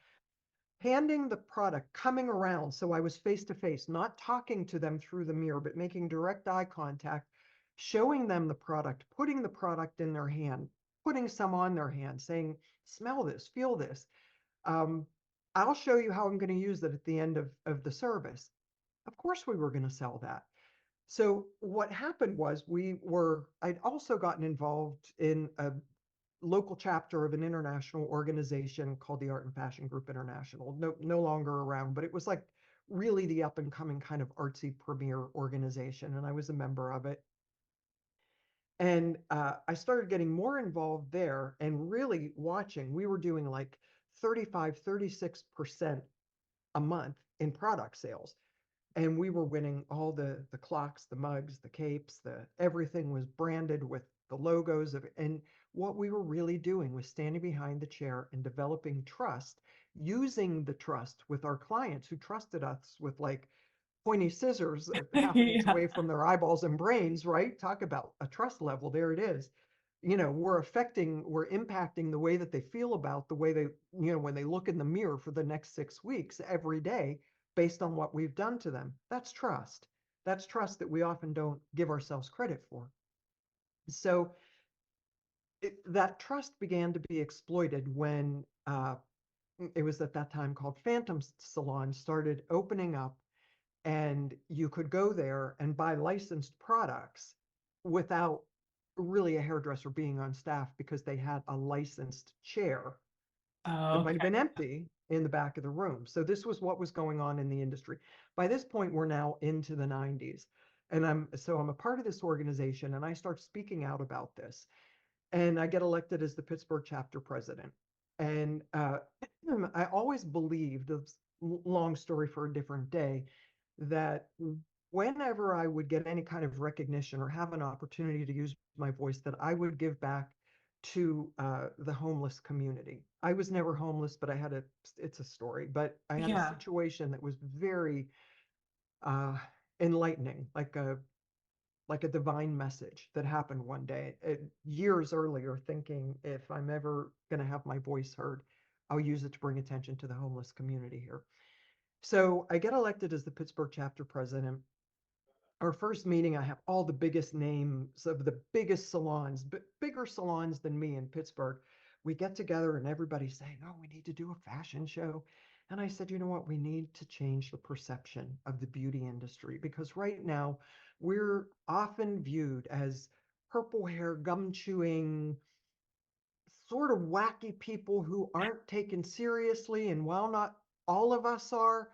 handing the product, coming around. So I was face to face, not talking to them through the mirror, but making direct eye contact, showing them the product, putting the product in their hand, putting some on their hand, saying, smell this, feel this. Um, I'll show you how I'm going to use it at the end of the service. Of course, we were going to sell that. So what happened was I'd also gotten involved in a local chapter of an international organization called the Art and Fashion Group International. No longer around, but it was like really the up and coming kind of artsy premier organization. And I was a member of it. And I started getting more involved there and really watching. We were doing like 35, 36% a month in product sales. And we were winning all the clocks, the mugs, the capes, the everything was branded with the logos of it. And what we were really doing was standing behind the chair and developing trust, using the trust with our clients who trusted us with like pointy scissors half an inch Yeah. away from their eyeballs and brains, right? Talk about a trust level. There it is. We're impacting the way that they feel about the way they, when they look in the mirror for the next 6 weeks every day based on what we've done to them. That's trust. That's trust that we often don't give ourselves credit for. So that trust began to be exploited when it was at that time called Phantom Salon started opening up, and you could go there and buy licensed products without really a hairdresser being on staff because they had a licensed chair that might have Okay. been empty in the back of the room. So this was what was going on in the industry. By this point, we're now into the 90s. And I'm a part of this organization and I start speaking out about this. And I get elected as the Pittsburgh chapter president. And I always believed, long story for a different day, that whenever I would get any kind of recognition or have an opportunity to use my voice, that I would give back to the homeless community. I was never homeless, but it's a story, but I had a Yeah. situation that was very uh, enlightening, like a divine message that happened one day, years earlier, thinking if I'm ever going to have my voice heard, I'll use it to bring attention to the homeless community here. So I get elected as the Pittsburgh chapter president. Our first meeting, I have all the biggest names of the biggest salons, bigger salons than me in Pittsburgh. We get together and everybody's saying, oh, we need to do a fashion show. And I said, you know what? We need to change the perception of the beauty industry because right now we're often viewed as purple hair, gum chewing, sort of wacky people who aren't taken seriously. And while not all of us are,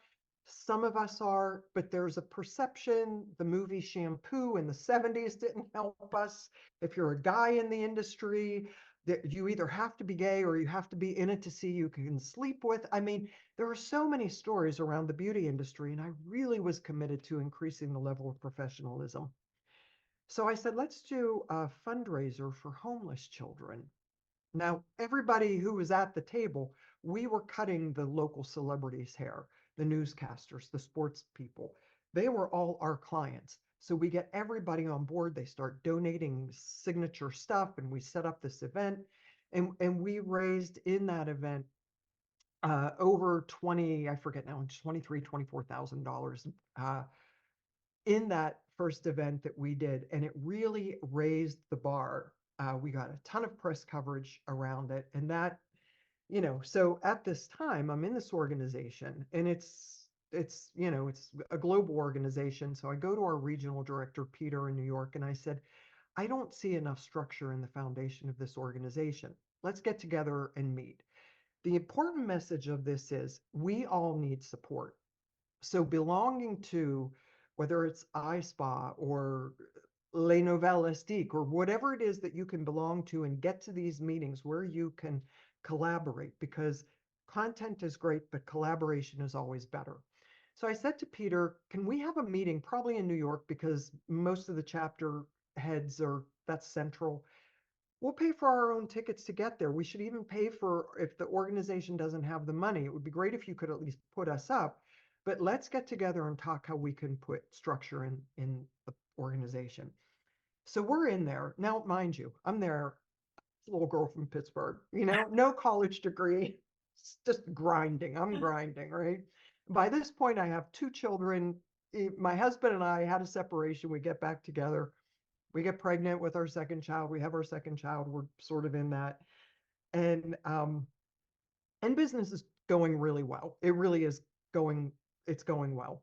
some of us are, but there's a perception. The movie Shampoo in the 70s didn't help us. If you're a guy in the industry, that you either have to be gay or you have to be in it to see you can sleep with. I mean, there are so many stories around the beauty industry, and I really was committed to increasing the level of professionalism. So I said, let's do a fundraiser for homeless children. Now, everybody who was at the table, we were cutting the local celebrities' hair, the newscasters, the sports people. They were all our clients. So we get everybody on board. They start donating signature stuff, and we set up this event. And we raised in that event over 20, I forget now, 23, $24,000 in that first event that we did. And it really raised the bar. We got a ton of press coverage around it. And that, so at this time, I'm in this organization and it's a global organization. So I go to our regional director, Peter, in New York, and I said, I don't see enough structure in the foundation of this organization. Let's get together and meet. The important message of this is we all need support. So belonging to, whether it's iSpa or Les Nouvelles Estique or whatever it is that you can belong to and get to these meetings where you can collaborate, because content is great, but collaboration is always better. So I said to Peter, can we have a meeting probably in New York because most of the chapter heads are, that's central. We'll pay for our own tickets to get there. We should even pay for, if the organization doesn't have the money, it would be great if you could at least put us up. But let's get together and talk how we can put structure in the organization. So we're in there. Now, mind you, I'm there, little girl from Pittsburgh, no college degree, just grinding. I'm grinding, right? By this point, I have two children. My husband and I had a separation. We get back together. We get pregnant with our second child. We have our second child. We're sort of in that. And business is going really well. It really is going, it's going well.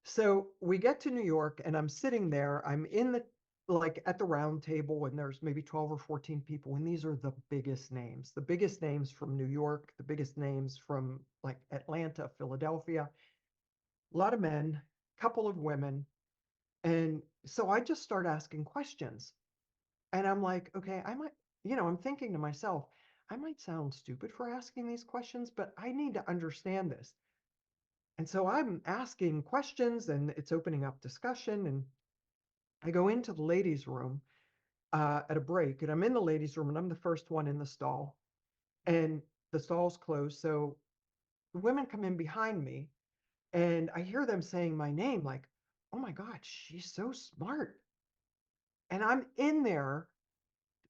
So we get to New York and I'm sitting there. I'm in the, like at the round table, and there's maybe 12 or 14 people. And these are the biggest names from New York, the biggest names from like Atlanta, Philadelphia, a lot of men, couple of women. And so I just start asking questions. And I'm like, okay, I might, I'm thinking to myself, I might sound stupid for asking these questions, but I need to understand this. And so I'm asking questions and it's opening up discussion. And I go into the ladies' room at a break, and I'm in the ladies' room and I'm the first one in the stall. And the stall's closed. So the women come in behind me and I hear them saying my name, like, oh my God, she's so smart. And I'm in there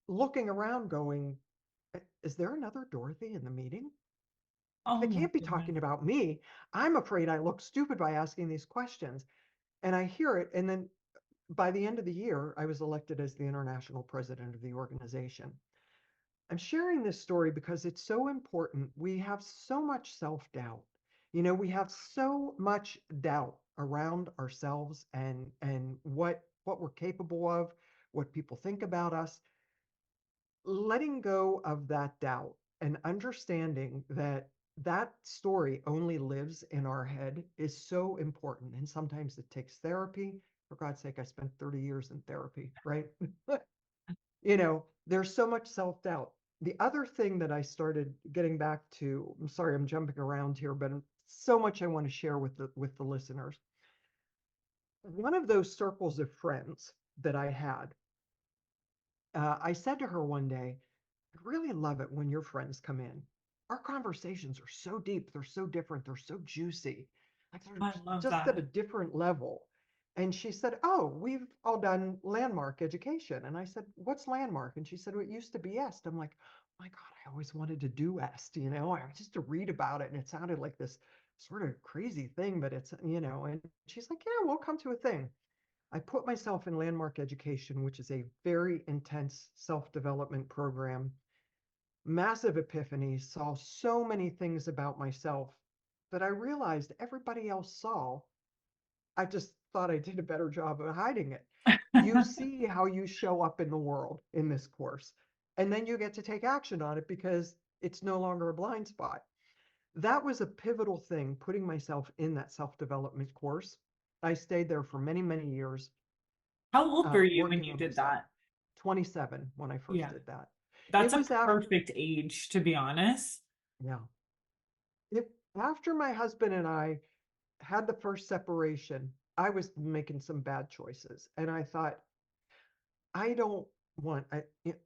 looking around going, is there another Dorothy in the meeting? Oh They my can't be goodness. talking about me. I'm afraid I look stupid by asking these questions. And I hear it. And then by the end of the year, I was elected as the international president of the organization. I'm sharing this story because it's so important. We have so much self-doubt. We have so much doubt around ourselves and what we're capable of, what people think about us. Letting go of that doubt and understanding that that story only lives in our head is so important. And sometimes it takes therapy. For God's sake, I spent 30 years in therapy, right? There's so much self-doubt. The other thing that I started getting back to, I'm sorry, I'm jumping around here, but so much I want to share with the listeners. One of those circles of friends that I had, I said to her one day, I really love it when your friends come in. Our conversations are so deep, they're so different, they're so juicy. Like they're I love just at a that. different level. And she said, oh, we've all done landmark education. And I said, what's landmark? And she said, well, it used to be EST. I'm like, oh my God, I always wanted to do EST, I just to read about it. And it sounded like this sort of crazy thing, but it's, and she's like, yeah, we'll come to a thing. I put myself in Landmark Education, which is a very intense self-development program. Massive epiphany, saw so many things about myself that I realized everybody else saw. I just thought I did a better job of hiding it. You see how you show up in the world in this course, and then you get to take action on it because it's no longer a blind spot. That was a pivotal thing, putting myself in that self-development course. I stayed there for many, many years, How old were you when working you on did myself. that? 27 when I first Yeah, did that. It that's a was after, perfect age, to be honest. yeah, it, after my husband and I had the first separation, I was making some bad choices. And I thought, I don't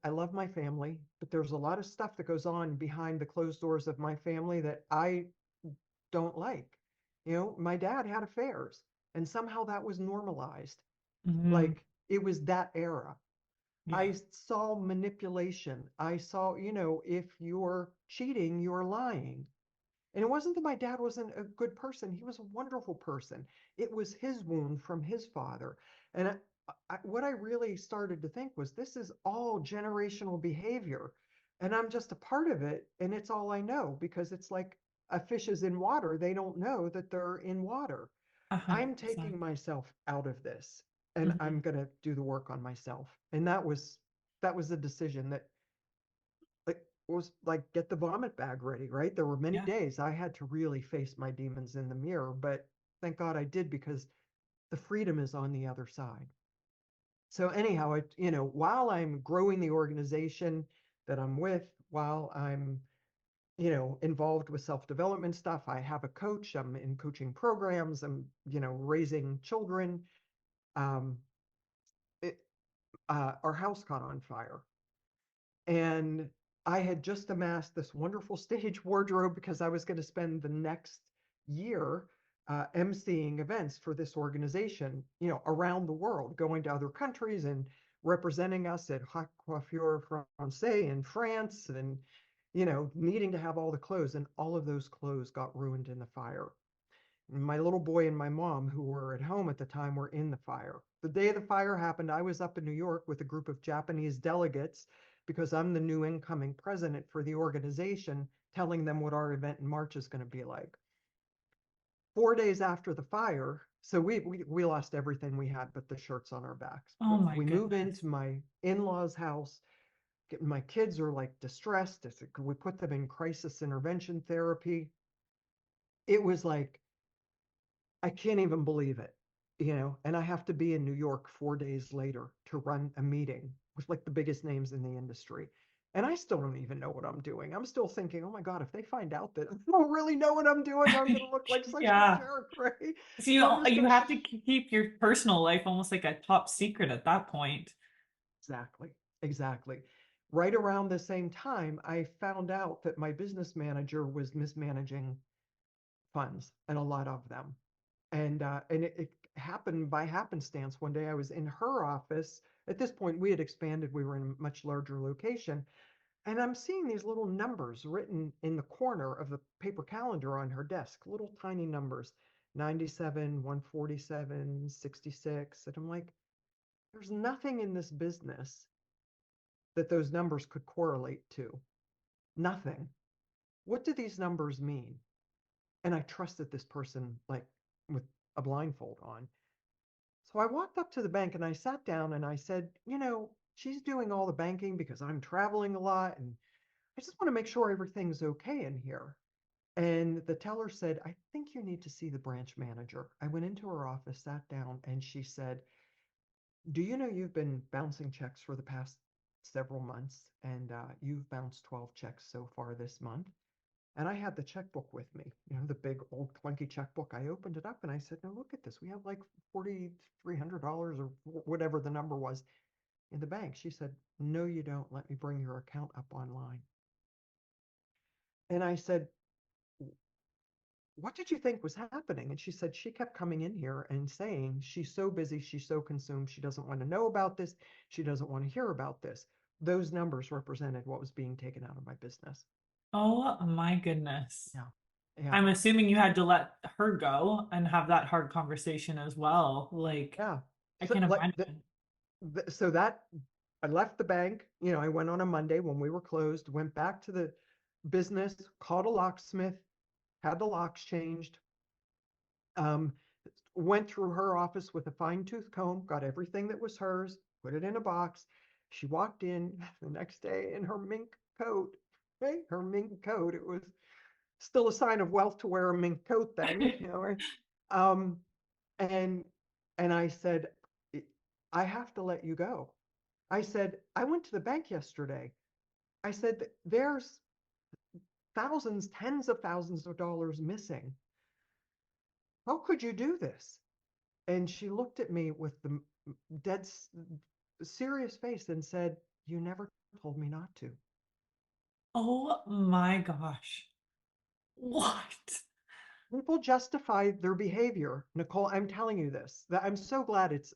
I love my family, but there's a lot of stuff that goes on behind the closed doors of my family that I don't like. My dad had affairs, and somehow that was normalized. Mhm. Like it was that era. Yeah. I saw manipulation. I saw, if you're cheating, you're lying. And it wasn't that my dad wasn't a good person. He was a wonderful person. It was his wound from his father. And what I really started to think was this is all generational behavior. And I'm just a part of it. And it's all I know because it's like a fish is in water. They don't know that they're in water. I'm 100%. taking myself out of this and I'm Mhm. going to do the work on myself. And that was a decision that like was like get the vomit bag ready, right? There were many Yeah. days I had to really face my demons in the mirror, but thank God I did because the freedom is on the other side. So anyhow, while I'm growing the organization that I'm with, while I'm, involved with self-development stuff, I have a coach, I'm in coaching programs, I'm, raising children. Um, it, our house caught on fire. And I had just amassed this wonderful stage wardrobe because I was going to spend the next year emceeing events for this organization, around the world, going to other countries and representing us at Haute Coiffure Francais in France and, needing to have all the clothes. And all of those clothes got ruined in the fire. My little boy and my mom, who were at home at the time, were in the fire. The day the fire happened, I was up in New York with a group of Japanese delegates because I'm the new incoming president for the organization, telling them what our event in March is going to be like. 4 days after the fire, so we lost everything we had but the shirts on our backs. Oh my We move goodness. into my in-laws' house. My kids are like distressed. We put them in crisis intervention therapy. It was like I can't even believe it, and I have to be in New York 4 days later to run a meeting with like the biggest names in the industry. And I still don't even know what I'm doing. I'm still thinking, oh my God, if they find out that I don't really know what I'm doing, I'm going to look like such a Yeah. jerk, right? So So I'm just you going to have to keep your personal life almost like a top secret at that point. exactly, exactly. Right around the same time, I found out that my business manager was mismanaging funds and a lot of them. And it happened by happenstance. One day I was in her office. At this point, we had expanded. We were in a much larger location. And I'm seeing these little numbers written in the corner of the paper calendar on her desk, little tiny numbers, 97, 147, 66. And I'm like, there's nothing in this business that those numbers could correlate to. Nothing. What do these numbers mean? And I trusted this person like with a blindfold on. So I walked up to the bank and I sat down and I said, she's doing all the banking because I'm traveling a lot and I just want to make sure everything's okay in here. And the teller said, I think you need to see the branch manager. I went into her office, sat down, and she said, do you know you've been bouncing checks for the past several months and you've bounced 12 checks so far this month? And I had the checkbook with me, the big old clunky checkbook. I opened it up and I said, no, look at this. We have like $4,300 or whatever the number was in the bank. She said, no, you don't. Let me bring your account up online. And I said, what did you think was happening? And she said, she kept coming in here and saying, she's so busy. She's so consumed. She doesn't want to know about this. She doesn't want to hear about this. Those numbers represented what was being taken out of my business. Oh my goodness. Yeah. Yeah. I'm assuming you had to let her go and have that hard conversation as well. Like, Yeah. I So can like imagine. so that I left the bank, I went on a Monday when we were closed, went back to the business, called a locksmith, had the locks changed, um, went through her office with a fine tooth comb, got everything that was hers, put it in a box. She walked in the next day in her mink coat, right? Her mink coat. It was still a sign of wealth to wear a mink coat then, right? Um, and and I said, I have to let you go. I said, I went to the bank yesterday. I said, there's thousands, tens of thousands of dollars missing. How could you do this? And she looked at me with the dead serious face and said, you never told me not to. Oh my gosh. What? People justify their behavior. Nicole, I'm telling you this. That I'm so glad it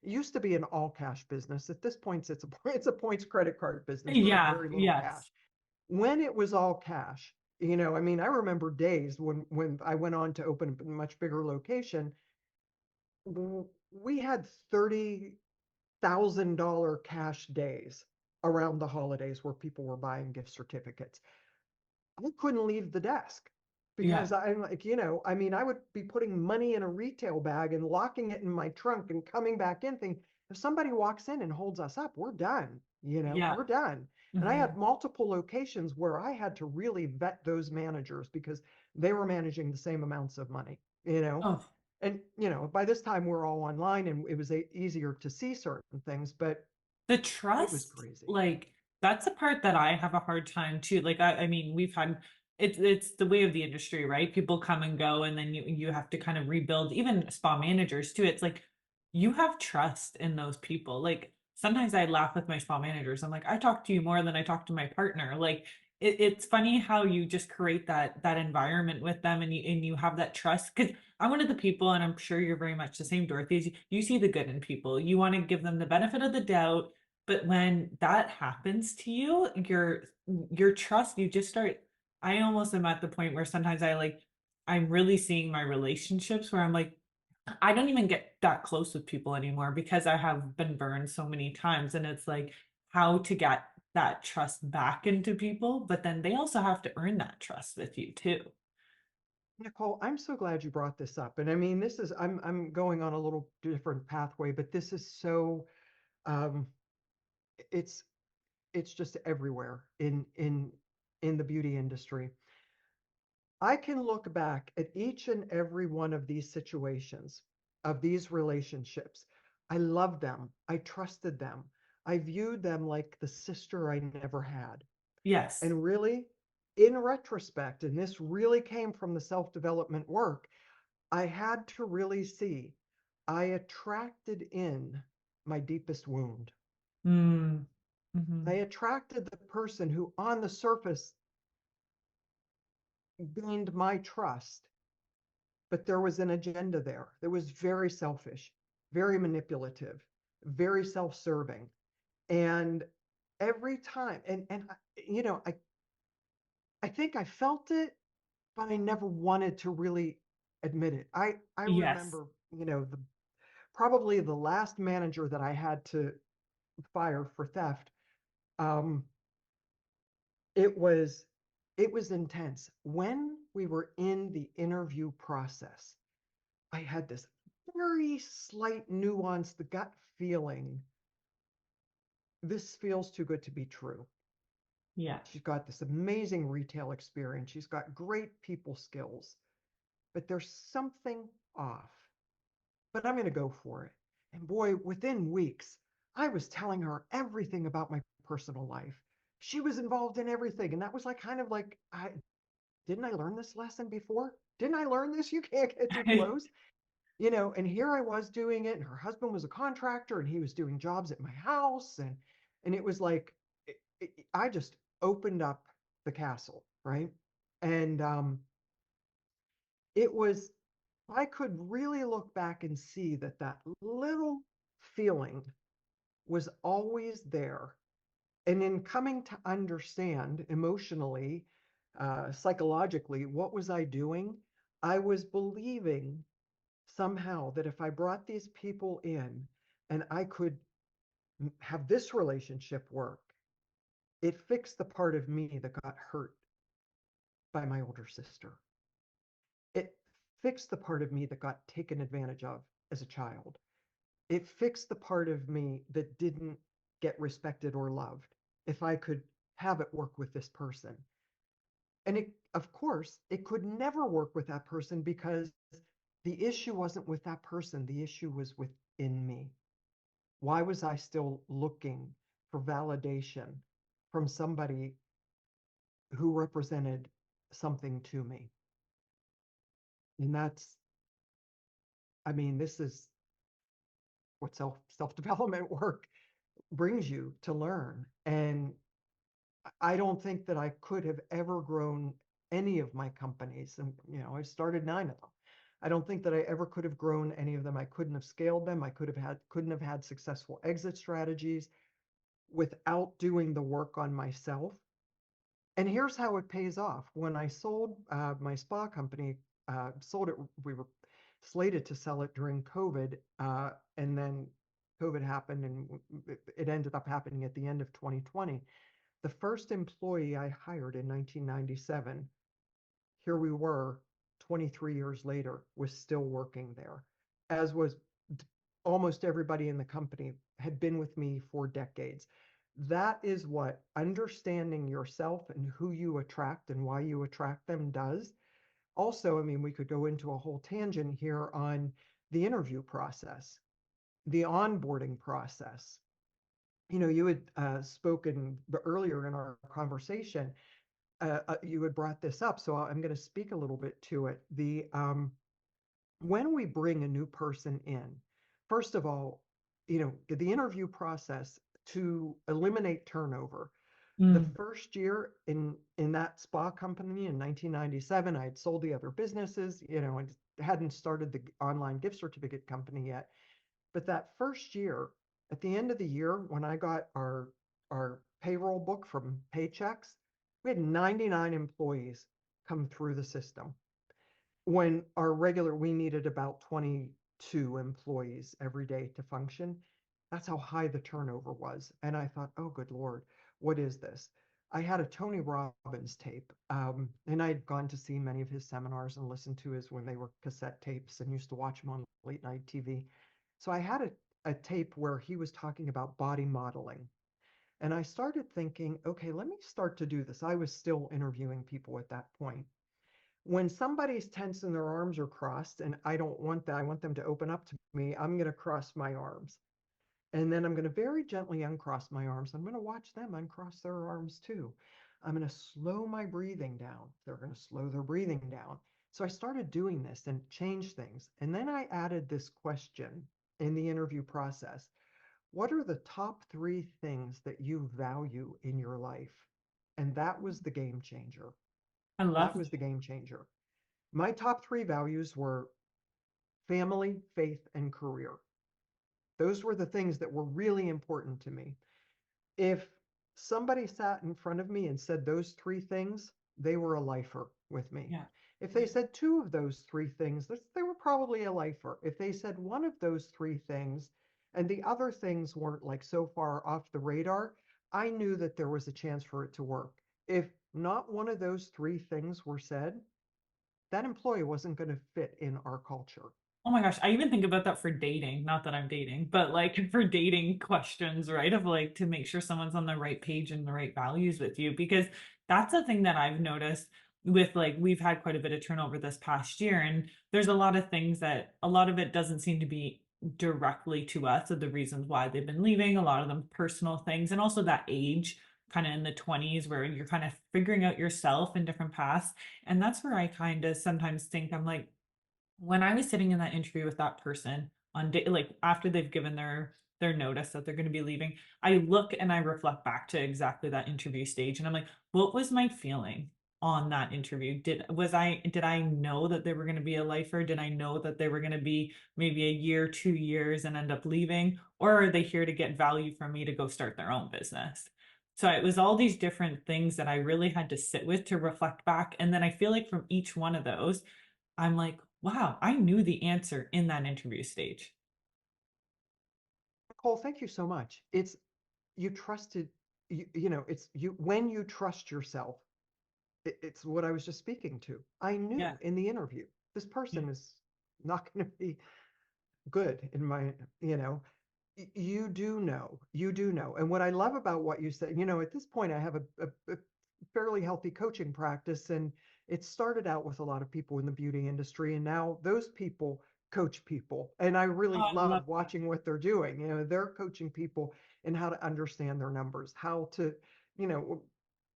used to be an all cash business. At this point, it's a points credit card business. We have Yeah, very little cash. yes. When it was all cash, I mean, I remember days when I went on to open a much bigger location. We had $30,000 cash days around the holidays where people were buying gift certificates. I couldn't leave the desk Yeah. because I'm like, I mean, I would be putting money in a retail bag and locking it in my trunk and coming back in thinking, if somebody walks in and holds us up, we're done, Yeah. we're done. And I Hmm. had multiple locations where I had to really vet those managers because they were managing the same amounts of money, you know. Oh, And, by this time we're all online and it was easier to see certain things, but the it was trust, crazy. like that's the part that I have a hard time too. Like I mean, we've had it's the way of the industry, right? People come and go, and then you have to kind of rebuild. Even spa managers too. It's like you have trust in those people. Like sometimes I laugh with my spa managers. I'm like, I talk to you more than I talk to my partner. Like it's funny how you just create that environment with them, and you have that trust. Because I'm one of the people, and I'm sure you're very much the same, Dorothy. Is you see the good in people. You want to give them the benefit of the doubt, but when that happens to you, your trust, you just start. I almost am at the point where sometimes I'm really seeing my relationships where I'm like, I don't even get that close with people anymore because I have been burned so many times. And it's like how to get that trust back into people, but then they also have to earn that trust with you too. Nicole, I'm so glad you brought this up. And I mean, I'm going on a little different pathway, but this is so um it's it's just everywhere in the beauty industry. I can look back at each and every one of these situations, of these relationships. I loved them. I trusted them. I viewed them like the sister I never had. Yes. And really, in retrospect, and this really came from the self development work, I had to really see I attracted in my deepest wound. Mm. I Hmm. attracted the person who, on the surface, gained my trust, but there was an agenda there that was very selfish, very manipulative, very self serving. And every time, I think I felt it, but I never wanted to really admit it. I Yes. remember, probably the last manager that I had to fire for theft. Um, it was it was intense. When we were in the interview process, I had this very slight nuance, the gut feeling, this feels too good to be true. Yeah. She's got this amazing retail experience. She's got great people skills, but there's something off. But I'm going to go for it. And boy, within weeks, I was telling her everything about my personal life. She was involved in everything. And that was like kind of like, didn't I learn this lesson before? Didn't I learn this? You can't get too close. And here I was doing it, and her husband was a contractor, and he was doing jobs at my house, and it was like I just opened up the castle, right? And it was I could really look back and see that that little feeling was always there. And in coming to understand emotionally, psychologically, what was I doing? I was believing somehow that if I brought these people in and I could have this relationship work, it fixed the part of me that got hurt by my older sister. It fixed the part of me that got taken advantage of as a child. It fixed the part of me that didn't get respected or loved if I could have it work with this person. And it, of course, it could never work with that person because the issue wasn't with that person. The issue was within me. Why was I still looking for validation from somebody who represented something to me? And that's, I mean, this is what self-development work brings you to learn. And I don't think that I could have ever grown any of my companies. And, I started 9 of them. I don't think that I ever could have grown any of them. I couldn't have scaled them. I couldn't have had successful exit strategies without doing the work on myself. And here's how it pays off. When I sold my spa company, sold it, we were slated to sell it during COVID, and then COVID happened, and it ended up happening at the end of 2020. The first employee I hired in 1997, here we were 23 years later, was still working there, as was almost everybody in the company had been with me for decades. That is what understanding yourself and who you attract and why you attract them does. Also, I mean, we could go into a whole tangent here on the interview process, the onboarding process. You had spoken earlier in our conversation, you had brought this up, so I'm going to speak a little bit to it. When we bring a new person in, first of all, the interview process to eliminate turnover. The Mm. first year in that spa company in 1997, I had sold the other businesses, and hadn't started the online gift certificate company yet. But that first year, at the end of the year, when I got our payroll book from Paychecks, we had 99 employees come through the system. When we needed about 22 employees every day to function. That's how high the turnover was. And I thought, oh, good Lord, what is this? I had a Tony Robbins tape, and I'd gone to see many of his seminars and listened to his when they were cassette tapes and used to watch him on late night TV. So I had a tape where he was talking about body modeling. And I started thinking, okay, let me start to do this. I was still interviewing people at that point. When somebody's tense and their arms are crossed, and I don't want that, I want them to open up to me, I'm going to cross my arms. And then I'm going to very gently uncross my arms. I'm going to watch them uncross their arms too. I'm going to slow my breathing down. They're going to slow their breathing down. So I started doing this and changed things. And then I added this question in the interview process. What are the top 3 things that you value in your life? And that was the game changer. I love That was the game changer. My top 3 values were family, faith, and career. Those were the things that were really important to me. If somebody sat in front of me and said those 3 things, they were a lifer with me. Yeah. If they said 2 of those 3 things, they were probably a lifer. If they said one of those 3 things and the other things weren't like so far off the radar, I knew that there was a chance for it to work. If not one of those 3 things were said, that employee wasn't going to fit in our culture. Oh my gosh, I even think about that for dating. Not that I'm dating, but like for dating questions, right? Of like to make sure someone's on the right page and the right values with you. Because that's a thing that I've noticed with like, we've had quite a bit of turnover this past year. And there's a lot of things that a lot of it doesn't seem to be directly to us of the reasons why they've been leaving, a lot of them personal things, and also that age kind of in the 20s where you're kind of figuring out yourself in different paths. And that's where I kind of sometimes think I'm like, when I was sitting in that interview with that person on day, like after they've given their notice that they're going to be leaving, I look and I reflect back to exactly that interview stage, and I'm like, what was my feeling on that interview? Did I know that they were going to be a lifer? Did I know that they were going to be maybe a year, 2 years and end up leaving? Or are they here to get value from me to go start their own business? So it was all these different things that I really had to sit with to reflect back. And then I feel like from each one of those, I'm like, wow, I knew the answer in that interview stage. Nicole, thank you so much. It's you trusted you know, it's you when you trust yourself. It's what I was just speaking to. I Yeah. knew in the interview this Yeah. person is not going to be good in my, you know, you do know. And what I love about what you said, at this point, I have a fairly healthy coaching practice, and it started out with a lot of people in the beauty industry, and now those people coach people. And I Oh, really I love love watching what they're doing. They're coaching people in how to understand their numbers, how to, you know,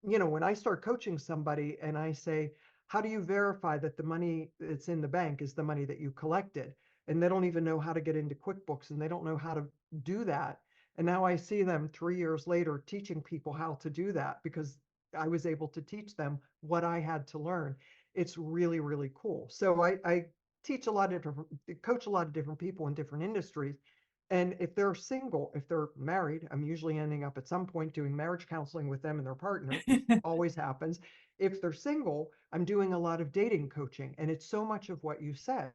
when I start coaching somebody and I say, how do you verify that the money that's in the bank is the money that you collected? And they don't even know how to get into QuickBooks, and they don't know how to do that. And now I see them 3 years later teaching people how to do that because I was able to teach them what I had to learn. It's really, really cool. So I teach a lot of different, coach a lot of different people in different industries. And if they're single, if they're married, I'm usually ending up at some point doing marriage counseling with them and their partner. This that. always happens. If they're single, I'm doing a lot of dating coaching. And it's so much of what you said,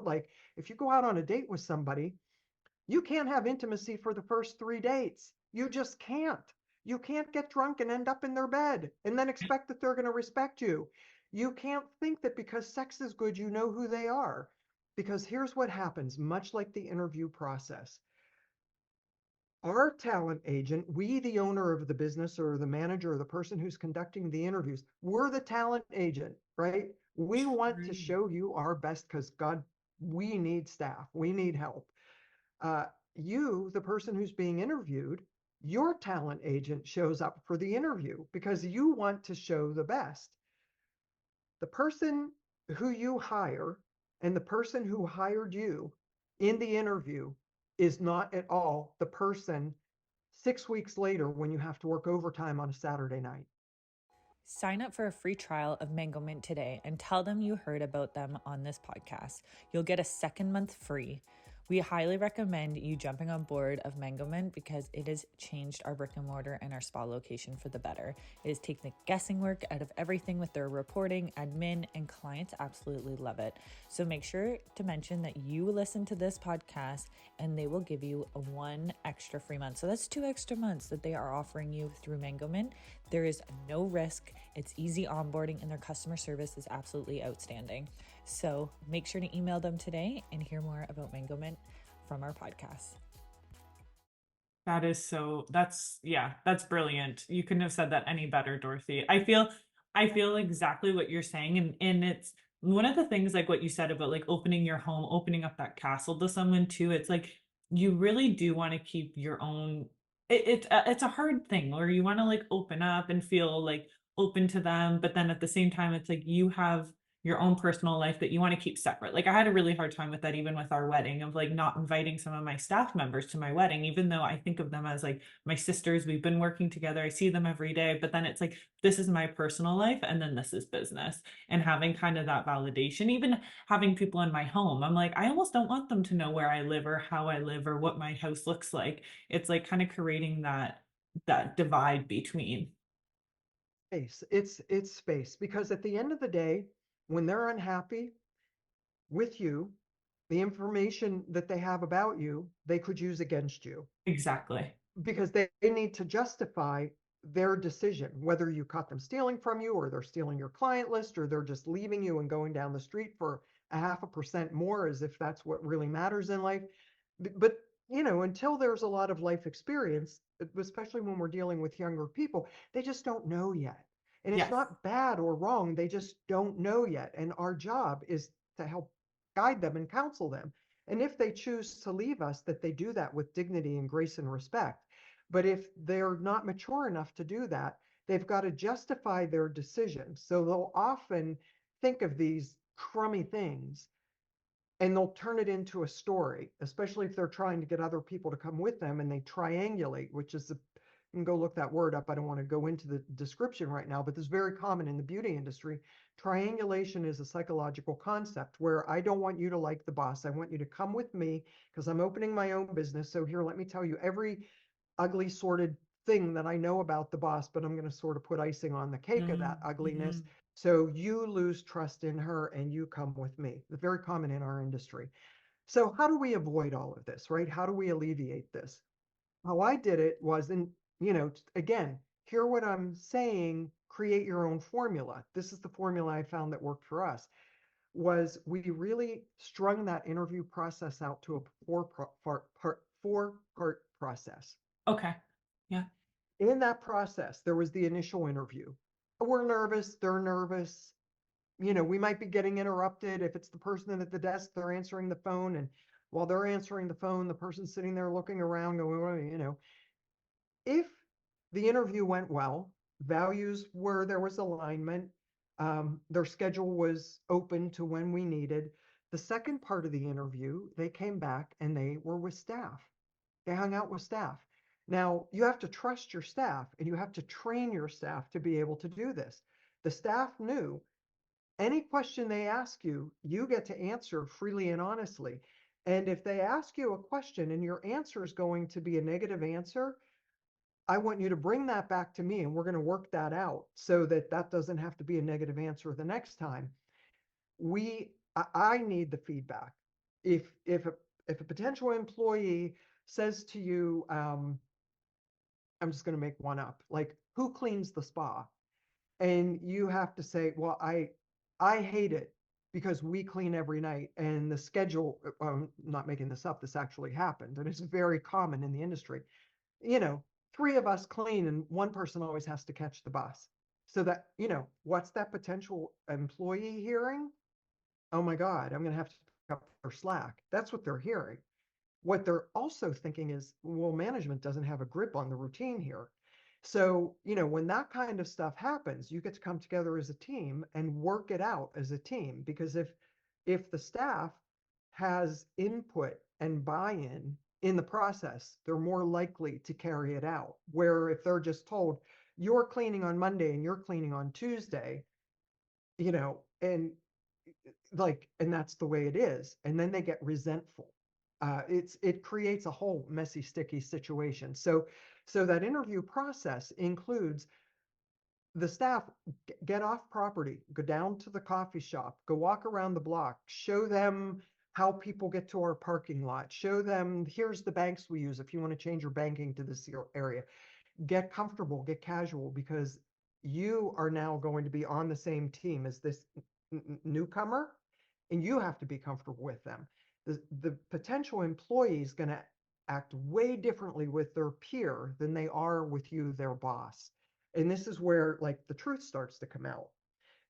like if you go out on a date with somebody, you can't have intimacy for the first 3 dates. You just can't. You can't get drunk and end up in their bed and then expect that they're going to respect you. You can't think that because sex is good, you know who they are. Because here's what happens, much like the interview process. Our talent agent, we, the owner of the business or the manager or the person who's conducting the interviews, we're the talent agent, right? We want to True. show you our best because, God, we need staff, we need help. uh, you, the person who's being interviewed, your talent agent shows up for the interview because you want to show the best. The person who you hire and the person who hired you in the interview is not at all the person 6 weeks later when you have to work overtime on a Saturday night. Sign up for a free trial of Mangomint today and tell them you heard about them on this podcast. You'll get a second month free. We highly recommend you jumping on board of Mangomint because it has changed our brick and mortar and our spa location for the better. It has taken the guessing work out of everything with their reporting, admin, and clients absolutely love it. So make sure to mention that you listen to this podcast and they will give you a 1 extra free month. So that's 2 extra months that they are offering you through Mangomint. There is no risk. It's easy onboarding and their customer service is absolutely outstanding. So make sure to email them today and hear more about Mangomint from our podcast. That is so that's brilliant. You couldn't have said that any better, Dorothy. I feel exactly what you're saying. And it's one of the things like what you said about like opening your home, opening up that castle to someone too. It's like you really do want to keep your own it's a hard thing where you want to like open up and feel like open to them, but then at the same time it's like you have your own personal life that you want to keep separate. Like I had a really hard time with that even with our wedding of like not inviting some of my staff members to my wedding, even though I think of them as like my sisters. We've been working together. I see them every day, but then it's like this is my personal life and then this is business. And having kind of that validation, even having people in my home, I'm like, I almost don't want them to know where I live or how I live or what my house looks like. It's like kind of creating that divide between. Space. It's space because at the end of the day, when they're unhappy with you, the information that they have about you, they could use against you Exactly. because they need to justify their decision, whether you caught them stealing from you or they're stealing your client list or they're just leaving you and going down the street for a 0.5% more as if that's what really matters in life. But, until there's a lot of life experience, especially when we're dealing with younger people, they just don't know yet. And it's Yes. not bad or wrong. They just don't know yet. And our job is to help guide them and counsel them. And if they choose to leave us, that they do that with dignity and grace and respect. But if they're not mature enough to do that, they've got to justify their decision. So they'll often think of these crummy things and they'll turn it into a story, especially if they're trying to get other people to come with them and they triangulate, which is you can go look that word up. I don't want to go into the description right now, but this is very common in the beauty industry. Triangulation is a psychological concept where I don't want you to like the boss. I want you to come with me because I'm opening my own business. So here, let me tell you every ugly, sordid thing that I know about the boss, but I'm going to sort of put icing on the cake of that Mm-hmm. ugliness. So you lose trust in her and you come with me. It's very common in our industry. So how do we avoid all of this, right? How do we alleviate this? How I did it was, and again, hear what I'm saying, create your own formula. This is the formula I found that worked for us. Was we really strung that interview process out to a four-part process. Okay. Yeah. In that process, there was the initial interview. We're nervous, they're nervous. We might be getting interrupted. If it's the person at the desk, they're answering the phone. And while they're answering the phone, the person's sitting there looking around, going, if the interview went well, values where there was alignment, their schedule was open to when we needed. The second part of the interview, they came back and they were with staff. They hung out with staff. Now, you have to trust your staff and you have to train your staff to be able to do this. The staff knew any question they ask you, you get to answer freely and honestly. And if they ask you a question and your answer is going to be a negative answer, I want you to bring that back to me and we're going to work that out so that that doesn't have to be a negative answer the next time. I need the feedback. If a potential employee says to you, I'm just going to make one up, like, who cleans the spa? And you have to say, well, I hate it because we clean every night and the schedule, I'm not making this up, this actually happened and it's very common in the industry. you know, Three of us clean and one person always has to catch the bus. So that, what's that potential employee hearing? Oh my God, I'm going to have to pick up their slack. That's what they're hearing. What they're also thinking is, well, management doesn't have a grip on the routine here. So, when that kind of stuff happens, you get to come together as a team and work it out as a team. Because if the staff has input and buy-in in the process, they're more likely to carry it out. Where if they're just told, you're cleaning on Monday and you're cleaning on Tuesday, and and that's the way it is, and then they get resentful. It creates a whole messy, sticky situation. So that interview process includes the staff get off property, go down to the coffee shop, go walk around the block, show them how people get to our parking lot, show them here's the banks we use if you want to change your banking to this area. Get comfortable, get casual, because you are now going to be on the same team as this newcomer, and you have to be comfortable with them. The potential employee is going to act way differently with their peer than they are with you, their boss. And this is where like the truth starts to come out.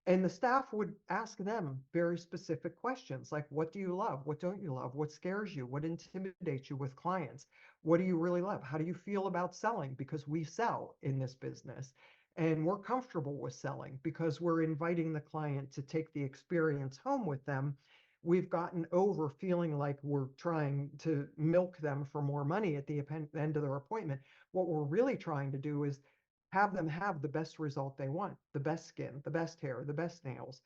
And the staff would ask them very specific questions like, what do you love? What don't you love? What scares you? What intimidates you with clients? What do you really love? How do you feel about selling? Because we sell in this business and we're comfortable with selling because we're inviting the client to take the experience home with them. We've gotten over feeling like we're trying to milk them for more money at the end of their appointment. What we're really trying to do is have them have the best result they want, the best skin, the best hair, the best nails.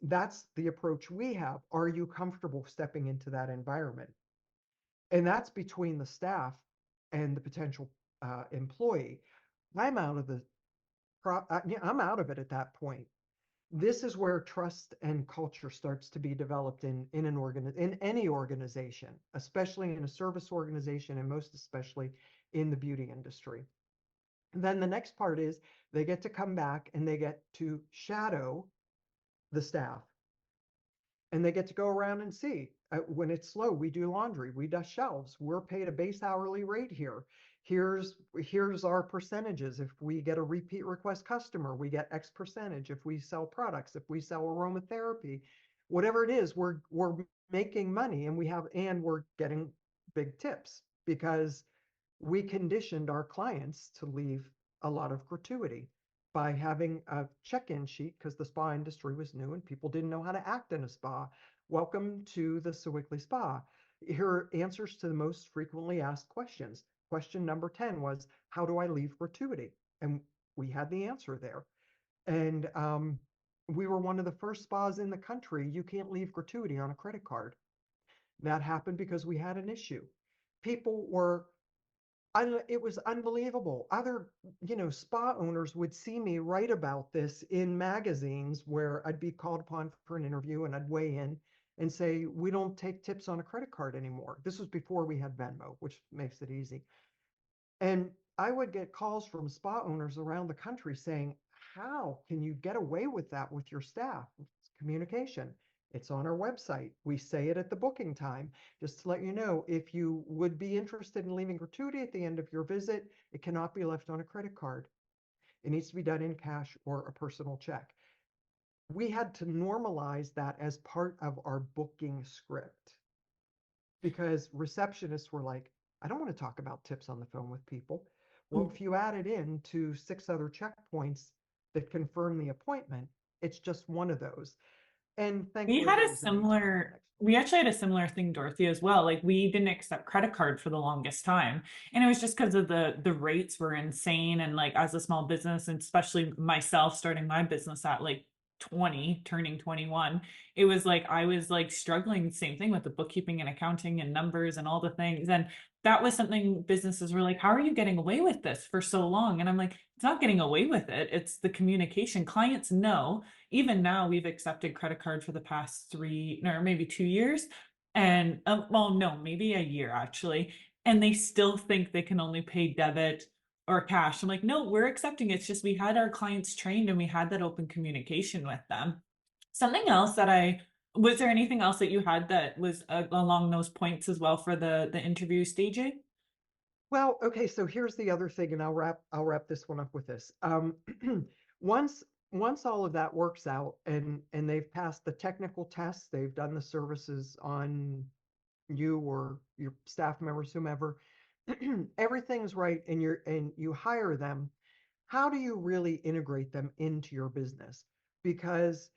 That's the approach we have. Are you comfortable stepping into that environment? And that's between the staff and the potential employee. I'm out of the, I'm out of it at that point. This is where trust and culture starts to be developed in any organization, especially in a service organization, and most especially in the beauty industry. Then the next part is they get to come back and they get to shadow the staff and they get to go around and see when it's slow. We do laundry, we dust shelves, we're paid a base hourly rate here. Here's our percentages. If we get a repeat request customer, we get X percentage. If we sell products, if we sell aromatherapy, whatever it is, we're making money, and we're getting big tips because we conditioned our clients to leave a lot of gratuity by having a check-in sheet, because the spa industry was new and people didn't know how to act in a spa. Welcome to the Sewickley Spa. Here are answers to the most frequently asked questions. Question number 10 was, how do I leave gratuity? And we had the answer there. And we were one of the first spas in the country. You can't leave gratuity on a credit card. That happened because we had an issue. People were it was unbelievable. Other, spa owners would see me write about this in magazines where I'd be called upon for an interview and I'd weigh in and say, we don't take tips on a credit card anymore. This was before we had Venmo, which makes it easy. And I would get calls from spa owners around the country saying, how can you get away with that with your staff? It's communication. It's on our website. We say it at the booking time. Just to let you know, if you would be interested in leaving gratuity at the end of your visit, it cannot be left on a credit card. It needs to be done in cash or a personal check. We had to normalize that as part of our booking script because receptionists were like, I don't want to talk about tips on the phone with people. Well, if you add it in to 6 other checkpoints that confirm the appointment, it's just one of those. And We thankfully, had there a was an ATM right similar, next door. we actually had a similar thing, Dorothy, as well. Like we didn't accept credit card for the longest time. And it was just because of the rates were insane. And like as a small business, and especially myself starting my business at like 20, turning 21, it was like I was like struggling, same thing with the bookkeeping and accounting and numbers and all the things. And that was something businesses were like, how are you getting away with this for so long? And I'm like, it's not getting away with it. It's the communication. Clients know. Even now, we've accepted credit card for the past 3 or maybe 2 years. And well, no, maybe a year actually. And they still think they can only pay debit or cash. I'm like, no, we're accepting. It's just we had our clients trained and we had that open communication with them. Something else that I was there anything else that you had that was along those points as well for the interview staging? Well, okay, so here's the other thing, and I'll wrap this one up with this. Once once all of that works out and they've passed the technical tests, they've done the services on you or your staff members, whomever, everything's right, and you hire them. How do you really integrate them into your business? Because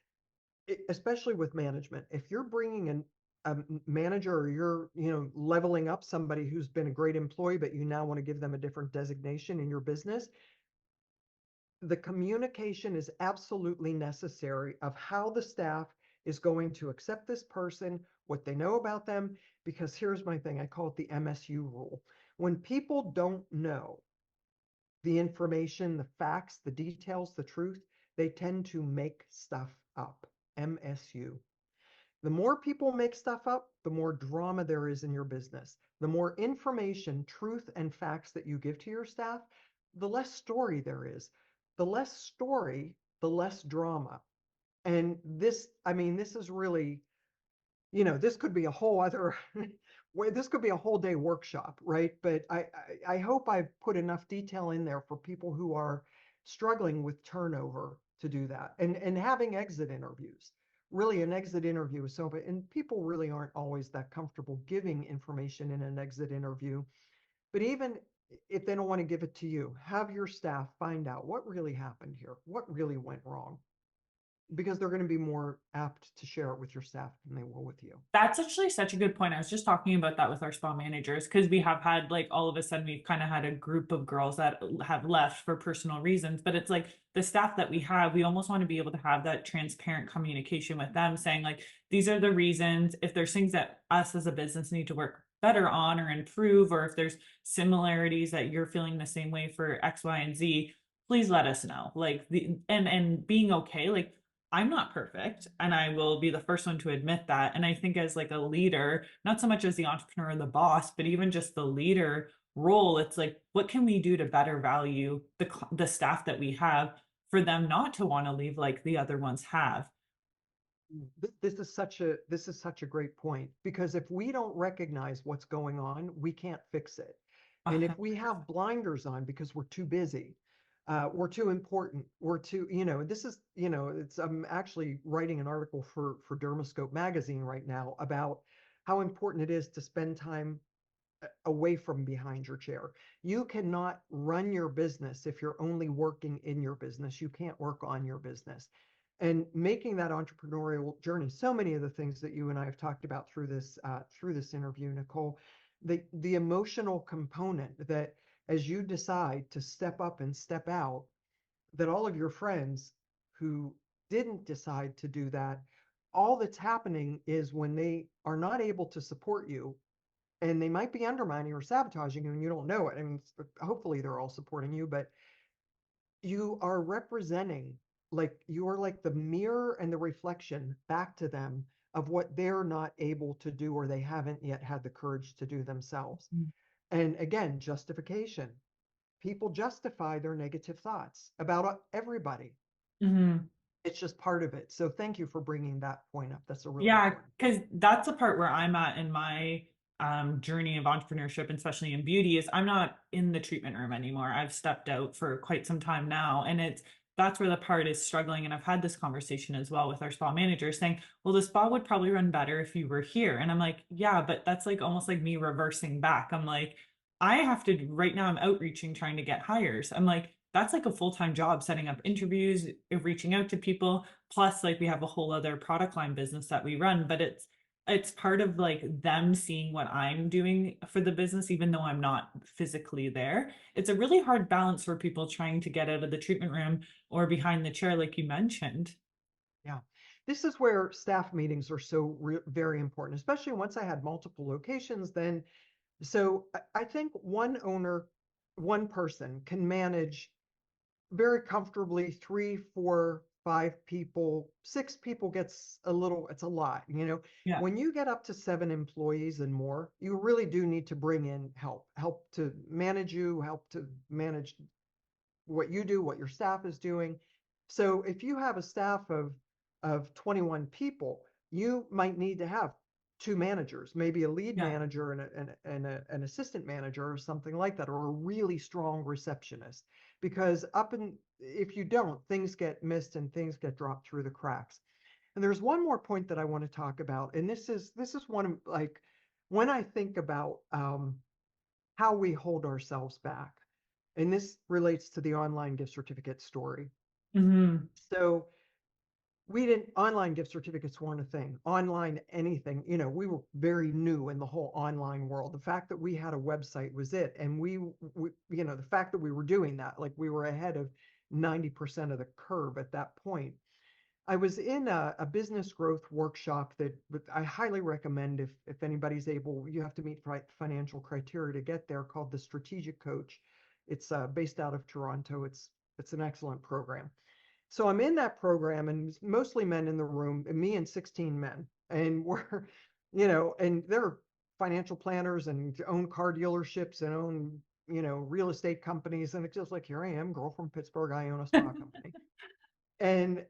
especially with management, if you're bringing a manager or you're leveling up somebody who's been a great employee, but you now want to give them a different designation in your business, the communication is absolutely necessary of how the staff is going to accept this person, what they know about them. Because here's my thing, I call it the MSU rule. When people don't know the information, the facts, the details, the truth, they tend to make stuff up. MSU. The more people make stuff up, the more drama there is in your business. The more information, truth, and facts that you give to your staff, the less story there is. The less story, the less drama. And this, I mean, this is really, this could be a whole other this could be a whole day workshop, right? But I hope I've put enough detail in there for people who are struggling with turnover to do that. And having exit interviews. Really, an exit interview is so, and people really aren't always that comfortable giving information in an exit interview. But even if they don't want to give it to you, have your staff find out what really happened here, what really went wrong, because they're going to be more apt to share it with your staff than they will with you. That's actually such a good point. I was just talking about that with our spa managers because we have had like all of a sudden we've kind of had a group of girls that have left for personal reasons, but it's like the staff that we have, we almost want to be able to have that transparent communication with them saying like these are the reasons. If there's things that us as a business need to work better on or improve, or if there's similarities that you're feeling the same way for X, Y, and Z, please let us know. Like the and being okay, like I'm not perfect and I will be the first one to admit that. And I think as like a leader, not so much as the entrepreneur or the boss, but even just the leader role, it's like what can we do to better value the staff that we have for them not to want to leave like the other ones have. This is such a great point, because if we don't recognize what's going on, we can't fix it. And Uh, if we have blinders on because we're too busy, we're too important, we're too, this is, it's I'm actually writing an article for Dermoscope magazine right now about how important it is to spend time away from behind your chair. You cannot run your business if you're only working in your business. You can't work on your business. And making that entrepreneurial journey, so many of the things that you and I have talked about through this interview, Nicole, the emotional component that as you decide to step up and step out, that all of your friends who didn't decide to do that, all that's happening is when they are not able to support you, and they might be undermining or sabotaging you and you don't know it. I mean, hopefully they're all supporting you, but you are representing, like you're like the mirror and the reflection back to them of what they're not able to do or they haven't yet had the courage to do themselves. And again, justification. People justify their negative thoughts about everybody. Mm-hmm. It's just part of it. So thank you for bringing that point up. That's a really Yeah, important point. because that's the part where I'm at in my journey of entrepreneurship, and especially in beauty, is I'm not in the treatment room anymore. I've stepped out for quite some time now, and that's where the part is struggling. And I've had this conversation as well with our spa manager saying, well, the spa would probably run better if you were here. And I'm like, yeah, but that's like almost like me reversing back. I'm like, I have to, right now I'm outreaching trying to get hires. I'm like, that's like a full-time job, setting up interviews, reaching out to people. Plus, like we have a whole other product line business that we run, but it's part of like them seeing what I'm doing for the business, even though I'm not physically there. It's a really hard balance for people trying to get out of the treatment room or behind the chair, like you mentioned. Yeah. This is where staff meetings are so very important, especially once I had multiple locations. Then, so I think one owner, one person can manage very comfortably 3, 4, 5 people. 6 people gets a little, it's a lot, you know. Yeah. When you get up to 7 employees and more, you really do need to bring in help to manage you, help to manage what you do, what your staff is doing. So if you have a staff of 21 people, you might need to have 2 managers, maybe a lead Yeah. manager and an assistant manager or something like that, or a really strong receptionist. Because if you don't, things get missed and things get dropped through the cracks. And there's one more point that I want to talk about, and this is one of, like, when I think about how we hold ourselves back, and this relates to the online gift certificate story. Hmm. So we didn't, online gift certificates weren't a thing. Online anything, we were very new in the whole online world. The fact that we had a website was it. And the fact that we were doing that, like we were ahead of 90% of the curve at that point. I was in a business growth workshop that I highly recommend if anybody's able. You have to meet financial criteria to get there, called the Strategic Coach. It's based out of Toronto. It's an excellent program. So I'm in that program, and it's mostly men in the room, and me and 16 men, and we're, and they're financial planners and own car dealerships and own, real estate companies, and it's just like, here I am, girl from Pittsburgh, I own a spa company. And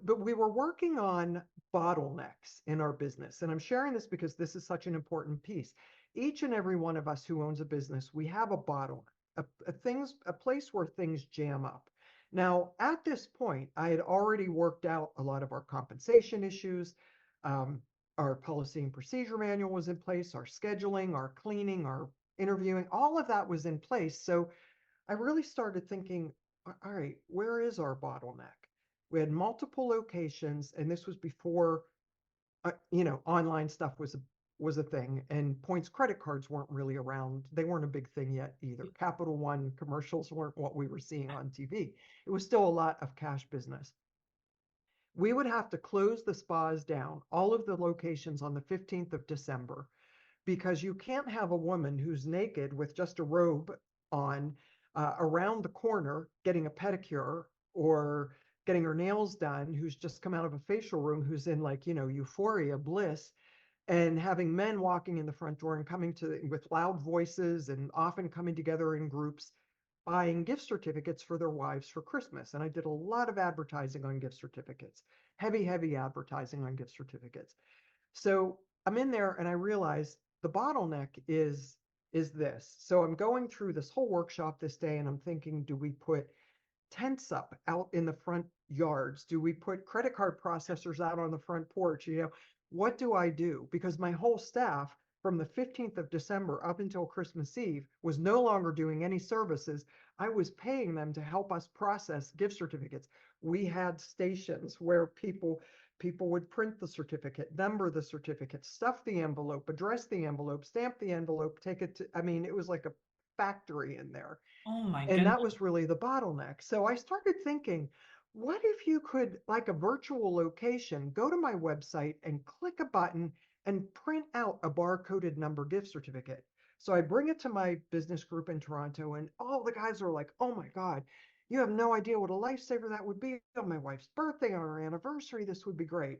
but we were working on bottlenecks in our business. And I'm sharing this because this is such an important piece. Each and every one of us who owns a business, we have a bottleneck, a place where things jam up. Now, at this point, I had already worked out a lot of our compensation issues. Um, our policy and procedure manual was in place, our scheduling, our cleaning, our interviewing, all of that was in place. So I really started thinking, all right, where is our bottleneck? We had multiple locations, and this was before, online stuff was a thing, and points credit cards weren't really around. They weren't a big thing yet either. Capital One commercials weren't what we were seeing on TV. It was still a lot of cash business. We would have to close the spas down, all of the locations, on the 15th of December, because you can't have a woman who's naked with just a robe on, around the corner getting a pedicure or getting her nails done, who's just come out of a facial room, who's in, like, euphoria, bliss, and having men walking in the front door and coming to with loud voices and often coming together in groups buying gift certificates for their wives for Christmas. And I did a lot of advertising on gift certificates, heavy, heavy advertising on gift certificates. So I'm in there and I realize the bottleneck is this. So I'm going through this whole workshop this day and I'm thinking, do we put tents up out in the front yards? Do we put credit card processors out on the front porch? What do I do? Because my whole staff from the 15th of December up until Christmas Eve was no longer doing any services. I was paying them to help us process gift certificates. We had stations where people would print the certificate, number the certificate, stuff the envelope, address the envelope, stamp the envelope, take it to, I mean, it was like a factory in there. Oh my And goodness. that was really the bottleneck. So I started thinking, what if you could, like a virtual location, go to my website and click a button and print out a barcoded number gift certificate. So I bring it to my business group in Toronto, and all the guys are like, oh my God, you have no idea what a lifesaver that would be on my wife's birthday, on our anniversary. This would be great.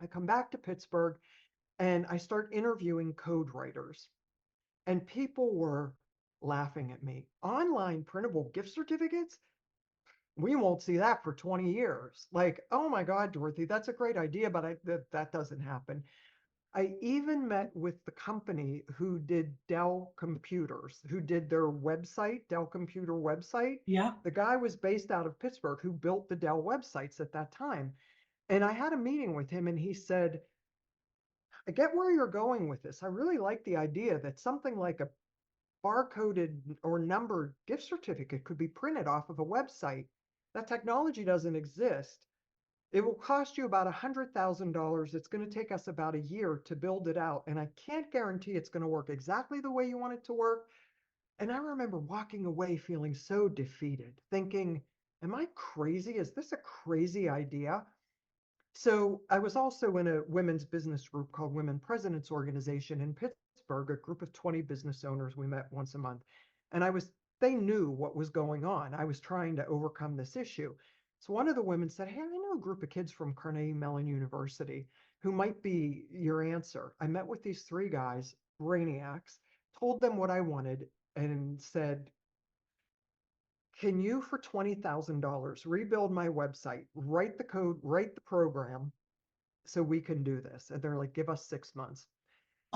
I come back to Pittsburgh and I start interviewing code writers, and people were laughing at me. Online printable gift certificates? We won't see that for 20 years. Like, oh my God, Dorothy, that's a great idea, but that doesn't happen. I even met with the company who did Dell computers, who did their website, Dell computer website. Yeah. The guy was based out of Pittsburgh who built the Dell websites at that time. And I had a meeting with him and he said, I get where you're going with this. I really like the idea that something like a barcoded or numbered gift certificate could be printed off of a website. That technology doesn't exist. It will cost you about $100,000. It's going to take us about a year to build it out. And I can't guarantee it's going to work exactly the way you want it to work. And I remember walking away feeling so defeated, thinking, am I crazy? Is this a crazy idea? So I was also in a women's business group called Women Presidents Organization in Pittsburgh, a group of 20 business owners. We met once a month. And they knew what was going on. I was trying to overcome this issue. So one of the women said, hey, I know a group of kids from Carnegie Mellon University who might be your answer. I met with these three guys, brainiacs, told them what I wanted, and said, can you, for $20,000, rebuild my website, write the code, write the program, so we can do this? And they're like, give us 6 months.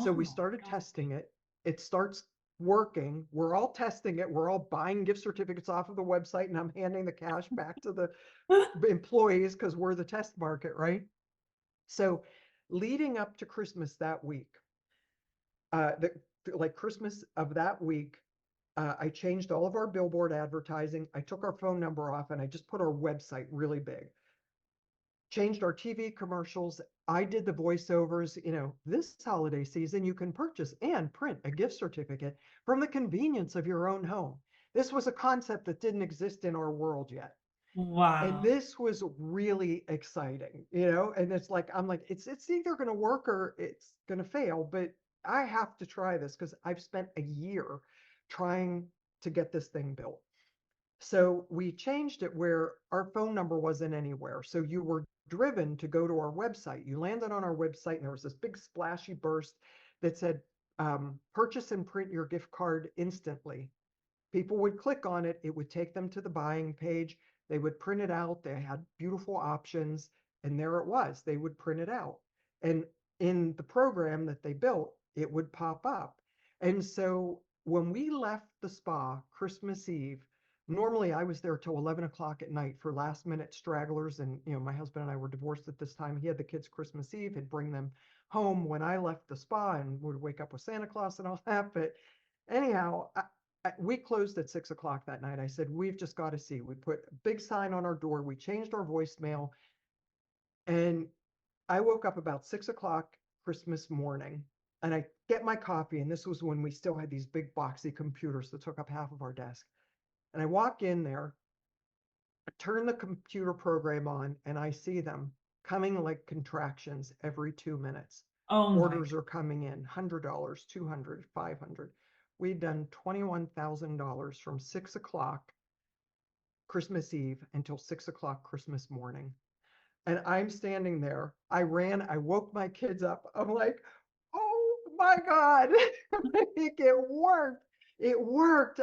So we Oh started my testing it. It starts working. We're all testing it. We're all buying gift certificates off of the website, and I'm handing the cash back to the God. employees because we're the test market, right? So leading up to Christmas that week, the, like Christmas of that week, I changed all of our billboard advertising. I took our phone number off and I just put our website really big. Changed our TV commercials. I did the voiceovers. This holiday season, you can purchase and print a gift certificate from the convenience of your own home. This was a concept that didn't exist in our world yet. And Wow. this was really exciting, and I'm like, it's either going to work or it's going to fail, but I have to try this because I've spent a year trying to get this thing built. So we changed it where our phone number wasn't anywhere. So you were driven to go to our website. You landed on our website, and there was this big splashy burst that said, purchase and print your gift card instantly. People would click on it. It would take them to the buying page. They would print it out. They had beautiful options. And there it was. They would print it out. And in the program that they built, it would pop up. And so when we left the spa Christmas Eve, normally I was there till 11 o'clock at night for last minute stragglers. And, my husband and I were divorced at this time. He had the kids Christmas Eve, he'd bring them home when I left the spa and would wake up with Santa Claus and all that. But anyhow, we closed at 6 o'clock that night. I said, we've just got to see. We put a big sign on our door. We changed our voicemail. And I woke up about 6 o'clock Christmas morning and I get my coffee. And this was when we still had these big boxy computers that took up half of our desk. And I walk in there, I turn the computer program on, and I see them coming like contractions every 2 minutes. Oh my. Orders are coming in, $100, 200, 500. We'd done $21,000 from 6 o'clock Christmas Eve until 6 o'clock Christmas morning. And I'm standing there. I woke my kids up. I'm like, oh my God, it worked. It worked.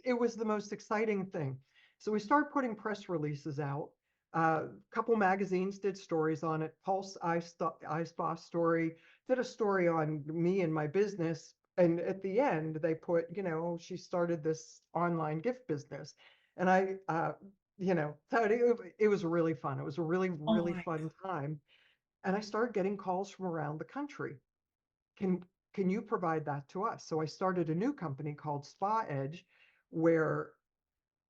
It was the most exciting thing. So we started putting press releases out. A couple magazines did stories on it. Pulse, iSpa story, did a story on me and my business. And at the end, they put, she started this online gift business. And thought it was really fun. It was a really, Oh really my. fun time. And I started getting calls from around the country. Can can you provide that to us? So I started a new company called Spa Edge, where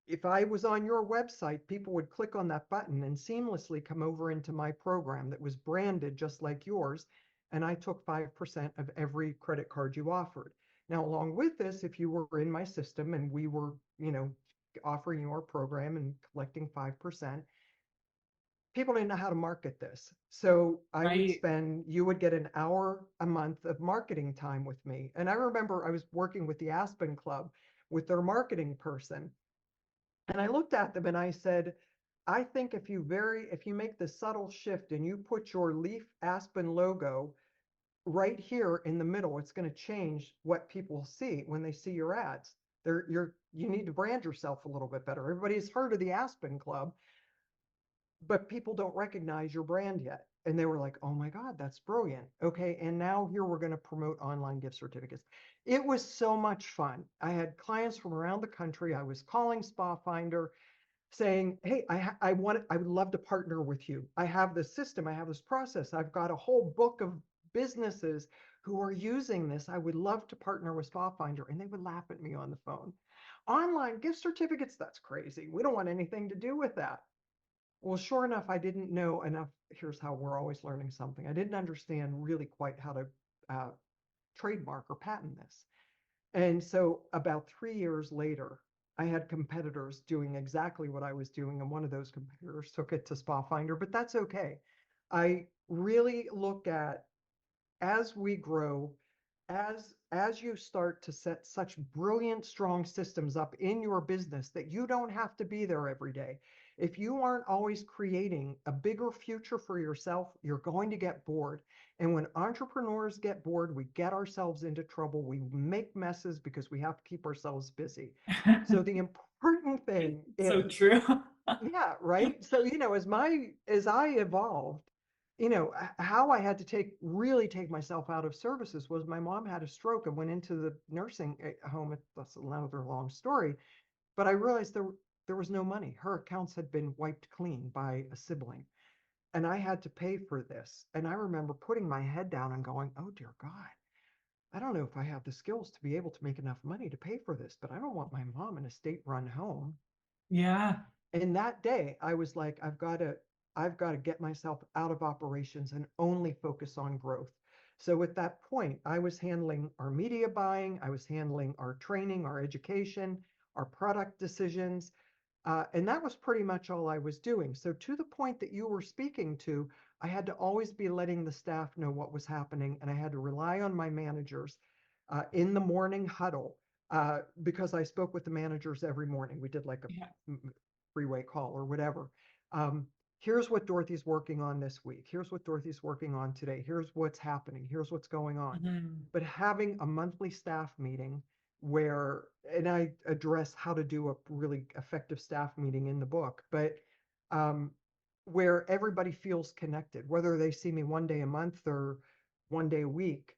if I was on your website, people would click on that button and seamlessly come over into my program that was branded just like yours. And I took 5% of every credit card you offered. Now, along with this, if you were in my system and we were, offering your program and collecting 5%, people didn't know how to market this. So Right. you would get an hour a month of marketing time with me. And I remember I was working with the Aspen Club with their marketing person. And I looked at them and I said, I think if you make the subtle shift and you put your leaf aspen logo right here in the middle, it's going to change what people see when they see your ads. You need to brand yourself a little bit better. Everybody's heard of the Aspen Club, but people don't recognize your brand yet. And they were like, oh my God, that's brilliant. Okay. And now here we're going to promote online gift certificates. It was so much fun. I had clients from around the country. I was calling Spa Finder saying, hey, I would love to partner with you. I have this system. I have this process. I've got a whole book of businesses who are using this. I would love to partner with Spa Finder. And they would laugh at me on the phone. Online gift certificates, that's crazy. We don't want anything to do with that. Well, sure enough, I didn't know enough. Here's how we're always learning something. I didn't understand really quite how to uh, trademark or patent this. And so about 3 years later, I had competitors doing exactly what I was doing. And one of those competitors took it to Spa Finder, but that's okay. I really look at as we grow, as you start to set such brilliant, strong systems up in your business that you don't have to be there every day. If you aren't always creating a bigger future for yourself, you're going to get bored. And when entrepreneurs get bored, we get ourselves into trouble. We make messes because we have to keep ourselves busy. So the important thing So is, true. yeah, right. So, as I evolved, how I had to really take myself out of services was my mom had a stroke and went into the nursing home. That's another long story, but I realized there was no money. Her accounts had been wiped clean by a sibling, and I had to pay for this. And I remember putting my head down and going, "Oh dear God, I don't know if I have the skills to be able to make enough money to pay for this, but I don't want my mom in a state-run home." Yeah. And that day I was like, I've got to get myself out of operations and only focus on growth. So at that point, I was handling our media buying, I was handling our training, our education, our product decisions. And that was pretty much all I was doing. So to the point that you were speaking to, I had to always be letting the staff know what was happening, and I had to rely on my managers in the morning huddle because I spoke with the managers every morning. We did like Yeah. a freeway call or whatever. Um, Here's what Dorothy's working on this week. Here's what Dorothy's working on today. Here's what's happening. Here's what's going on. Mhm. But having a monthly staff meeting where, and I address how to do a really effective staff meeting in the book, but um, where everybody feels connected, whether they see me one day a month or one day a week,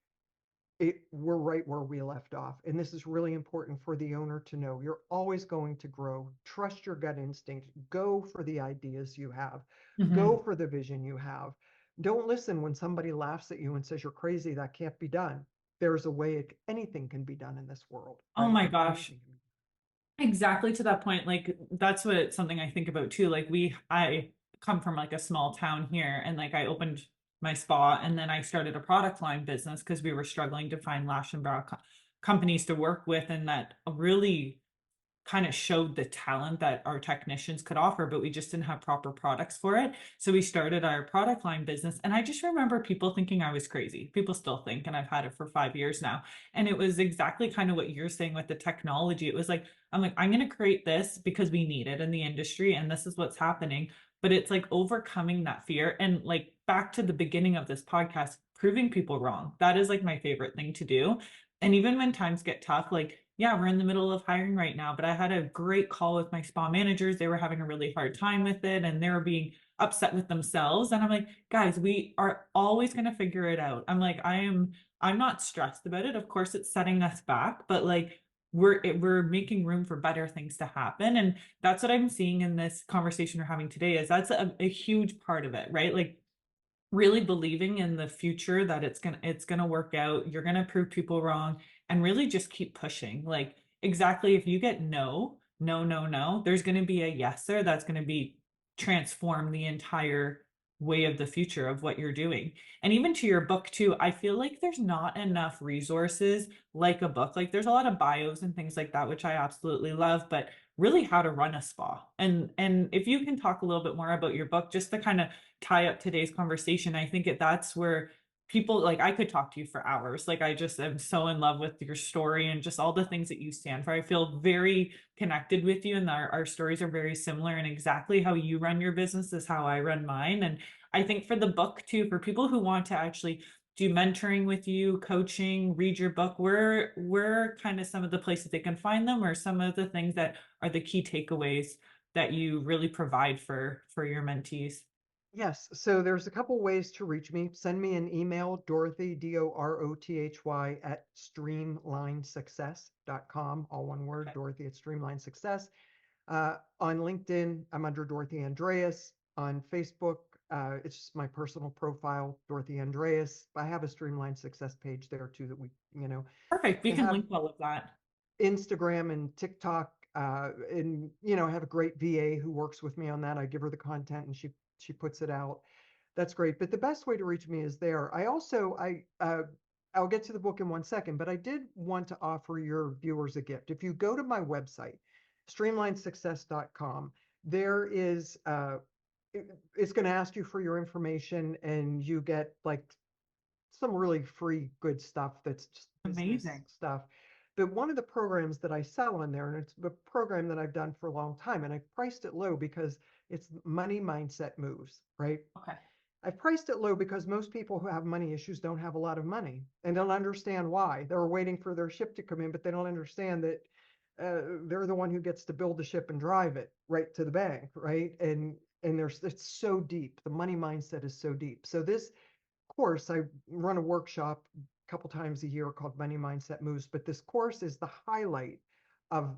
we're right where we left off. And this is really important for the owner to know. You're always going to grow. Trust your gut instinct. Go for the ideas you have. Go Mhm. for the vision you have. Don't listen when somebody laughs at you and says you're crazy. That can't be done. There's a way anything can be done in this world, Oh right? my Like gosh. anything can be. Exactly to that point. Like that's what something I think about too. I come from like a small town here and like I opened my spa and then I started a product line business because we were struggling to find lash and brow companies to work with and that really kind of showed the talent that our technicians could offer, but we just didn't have proper products for it. So we started our product line business. And I just remember people thinking I was crazy. People still think, and I've had it for 5 years now. And it was exactly kind of what you're saying with the technology. It was like, I'm like, I'm going to create this because we need it in the industry. And this is what's happening. But it's like overcoming that fear. And like back to the beginning of this podcast, proving people wrong. That is like my favorite thing to do. And even when times get tough, like, yeah, we're in the middle of hiring right now, but I had a great call with my spa managers. They were having a really hard time with it and they were being upset with themselves. And I'm like, guys, we are always going to figure it out. I'm not stressed about it. Of course, it's setting us back, but like, we're making room for better things to happen. And that's what I'm seeing in this conversation we're having today is that's a huge part of it, right? Like really believing in the future that it's gonna work out, you're gonna prove people wrong, and really just keep pushing. Like exactly if you get no, no, no, no, there's gonna be a yes there that's gonna be transform the entire way of the future of what you're doing. And even to your book too, I feel like there's not enough resources like a book. Like there's a lot of bios and things like that, which I absolutely love, but really how to run a spa. And if you can talk a little bit more about your book, just to kind of tie up today's conversation, I think that's where people, like, I could talk to you for hours. Like, I just am so in love with your story and just all the things that you stand for. I feel very connected with you, and our stories are very similar, and exactly how you run your business is how I run mine. And I think for the book too, for people who want to actually do mentoring with you, coaching, read your book, where kind of some of the places they can find them, or some of the things that are the key takeaways that you really provide for your mentees? Yes, so there's a couple ways to reach me. Send me an email, Dorothy, Dorothy, at streamlinesuccess.com, all one word, Okay. Dorothy at Streamline Success. On LinkedIn, I'm under Dorothy Andreas. On Facebook, it's just my personal profile, Dorothy Andreas. I have a Streamline Success page there too that Perfect. We I can have link all of that. Instagram and TikTok, and I have a great VA who works with me on that. I give her the content and she puts it out. That's great. But the best way to reach me is there. I'll get to the book in 1 second, but I did want to offer your viewers a gift. If you go to my website, streamlinesuccess.com, there is it's going to ask you for your information, and you get like some really free good stuff that's just business Amazing. stuff. But one of the programs that I sell on there, and it's a program that I've done for a long time, and I priced it low because it's money mindset moves, right? Okay. I priced it low because most people who have money issues don't have a lot of money and don't understand why. They're waiting for their ship to come in, but they don't understand that they're the one who gets to build the ship and drive it right to the bank, right? And it's so deep. The money mindset is so deep. So this course, I run a workshop a couple times a year called Money Mindset Moves, but this course is the highlight of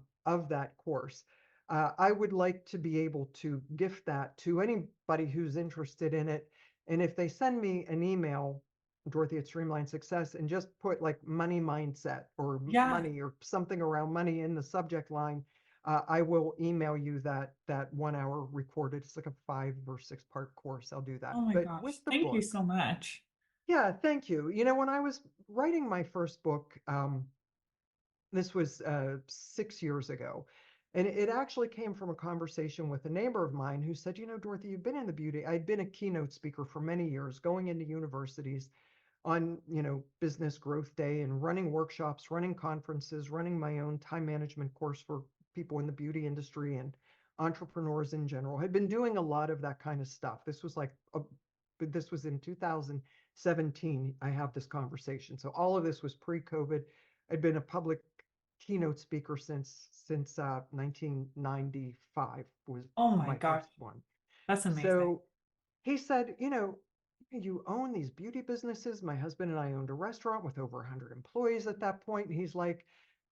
that course. I would like to be able to gift that to anybody who's interested in it. And if they send me an email, Dorothy at Streamline Success, and just put like money mindset or Yeah. money or something around money in the subject line, I will email you that 1 hour recorded. It's like a 5 or 6 part course. I'll do that. Oh my But with gosh. the Thank you book, so much. yeah, thank you. When I was writing my first book, this was 6 years ago, and it actually came from a conversation with a neighbor of mine who said, Dorothy, you've been in the beauty. I'd been a keynote speaker for many years, going into universities on, business growth day and running workshops, running conferences, running my own time management course for people in the beauty industry and entrepreneurs in general. Had been doing a lot of that kind of stuff. This was in 2017. I have this conversation. So all of this was pre-COVID. I'd been a public keynote speaker since 1995 was Oh my my gosh. first one. That's amazing. So he said, you own these beauty businesses. My husband and I owned a restaurant with over 100 employees at that point. And he's like,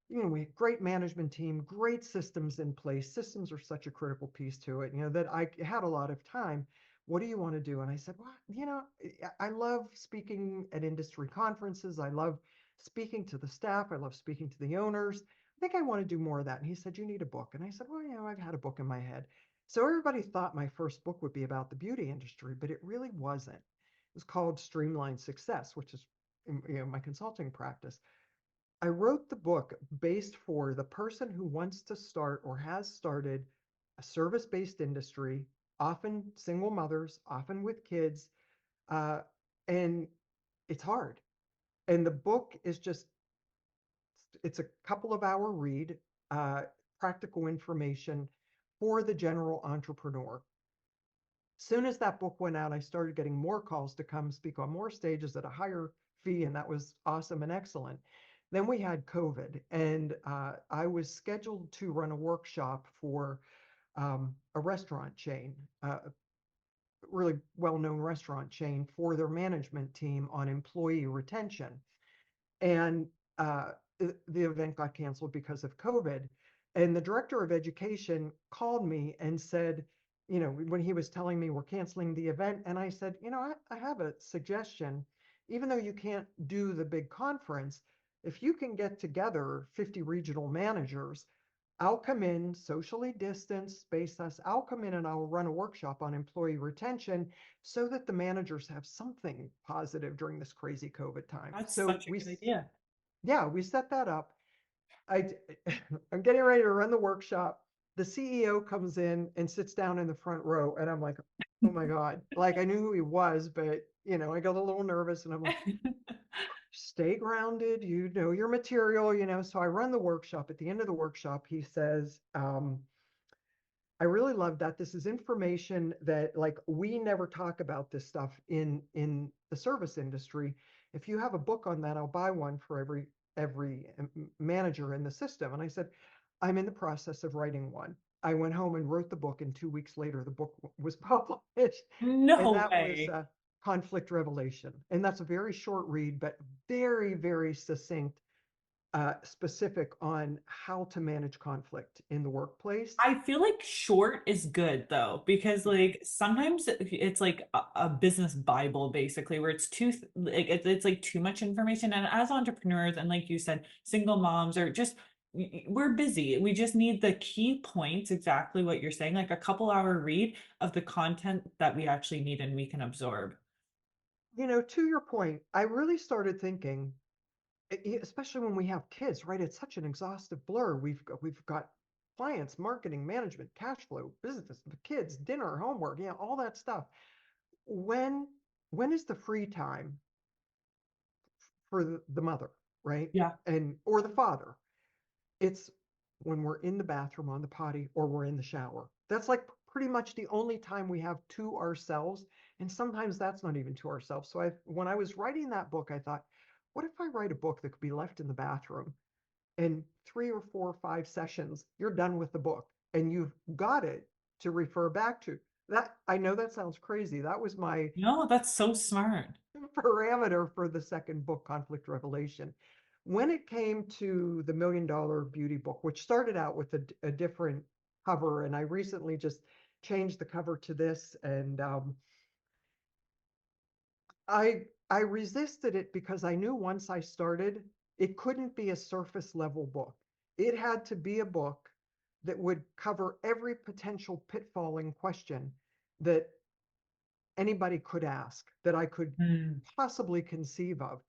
we had great management team, great systems in place. Systems are such a critical piece to it, that I had a lot of time. What do you want to do? And I said, well, I love speaking at industry conferences. I love speaking to the staff. I love speaking to the owners. I think I want to do more of that. And he said, you need a book. And I said, well, I've had a book in my head. So everybody thought my first book would be about the beauty industry, but it really wasn't. It was called Streamline Success, which is my consulting practice. I wrote the book based for the person who wants to start or has started a service-based industry, often single mothers, often with kids, uh, and it's hard. And the book is it's a couple of hour read, uh, practical information for the general entrepreneur. Soon as that book went out, I started getting more calls to come speak on more stages at a higher fee, and that was awesome and excellent. Then we had COVID, and I was scheduled to run a workshop for a restaurant chain, a really well-known restaurant chain, for their management team on employee retention. And uh, the event got canceled because of COVID. And the director of education called me and said, when he was telling me we're canceling the event, and I said, I have a suggestion. Even though you can't do the big conference, if you can get together 50 regional managers, I'll come in, socially distance, space us. I'll come in and I'll run a workshop on employee retention so that the managers have something positive during this crazy COVID time. That's So such a good idea. yeah, we set that up. I, I'm getting ready to run the workshop. the CEO comes in and sits down in the front row, and I'm like, oh my God. Like I knew who he was, but I got a little nervous and I'm like, stay grounded, your material. So I run the workshop. At the end of the workshop, he says, I really love that. This is information that like we never talk about this stuff in the service industry. If you have a book on that, I'll buy one for every manager in the system. And I said, I'm in the process of writing one. I went home and wrote the book, and 2 weeks later, the book was published. And No that was way. Conflict Revelation. And that's a very short read, but very, very succinct, specific on how to manage conflict in the workplace. I feel like short is good though, because like sometimes it's like a business Bible basically, where it's too like it's like too much information. And as entrepreneurs, and like you said, single moms or just we're busy. We just need the key points, exactly what you're saying, like a couple-hour read of the content that we actually need and we can absorb. To your point, I really started thinking, especially when we have kids, right? It's such an exhaustive blur. We've got clients, marketing, management, cash flow, business, the kids, dinner, homework, all that stuff. When when is the free time for the mother, right? Yeah. And or the father? It's when we're in the bathroom on the potty or we're in the shower. That's like pretty much the only time we have to ourselves. And sometimes that's not even to ourselves. So when I was writing that book, I thought, what if I write a book that could be left in the bathroom, and 3 or 4 or 5 sessions, you're done with the book and you've got it to refer back to. That I know that sounds crazy. That was my No, that's so smart. parameter for the second book, Conflict Revelation. When it came to the $1 million beauty book, which started out with a different cover, and I recently just changed the cover to this, and I resisted it because I knew once I started, it couldn't be a surface level book. It had to be a book that would cover every potential pitfall and question that anybody could ask, that I could Hmm. possibly conceive of.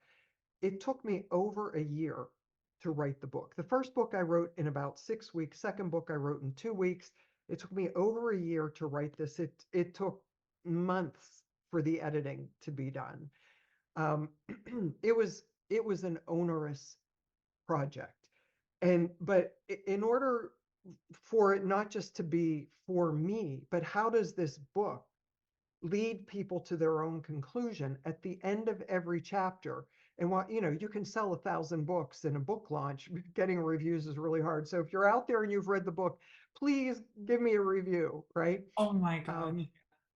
It took me over a year to write the book. The first book I wrote in about 6 weeks. Second book I wrote in 2 weeks. It took me over a year to write this. It took months for the editing to be done. Um, it was an onerous project, but in order for it not just to be for me, but how does this book lead people to their own conclusion at the end of every chapter? And what you can sell 1,000 books in a book launch. Getting reviews is really hard. So if you're out there and you've read the book, please give me a review, right? Oh my gosh. um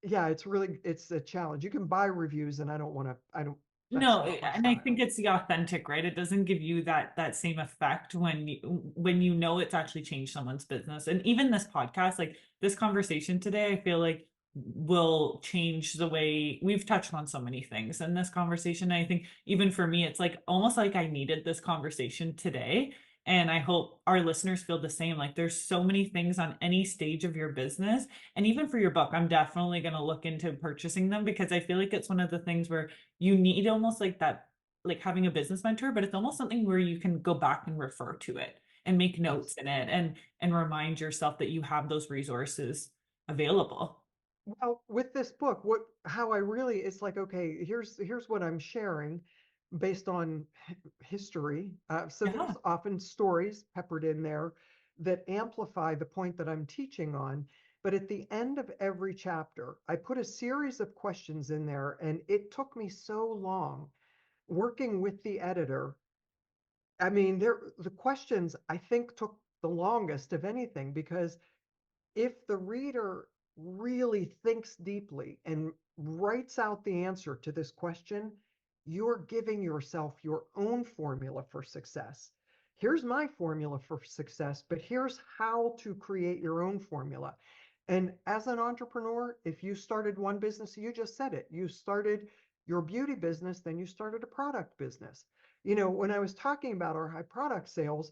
yeah, it's a challenge. You can buy reviews, and I don't, that's No, not my and I think style. it's the authentic, right? It doesn't give you that same effect when you know it's actually changed someone's business. And even this podcast, like this conversation today, I feel like will change the way we've touched on so many things in this conversation. I think even for me, it's like almost like I needed this conversation today. And I hope our listeners feel the same. Like there's so many things on any stage of your business. And even for your book, I'm definitely going to look into purchasing them because I feel like it's one of the things where you need almost like that, like having a business mentor, but it's almost something where you can go back and refer to it and make notes Yes. in it and remind yourself that you have those resources available. Well, with this book, how I really, it's like, okay, here's what I'm sharing based on history. So Yeah. there's often stories peppered in there that amplify the point that I'm teaching on. But at the end of every chapter, I put a series of questions in there, and it took me so long working with the editor. I mean, the questions I think took the longest of anything, because if the reader really thinks deeply and writes out the answer to this question, you're giving yourself your own formula for success. Here's my formula for success, but here's how to create your own formula. And as an entrepreneur, if you started one business, you just said it, you started your beauty business, then you started a product business. When I was talking about our high product sales,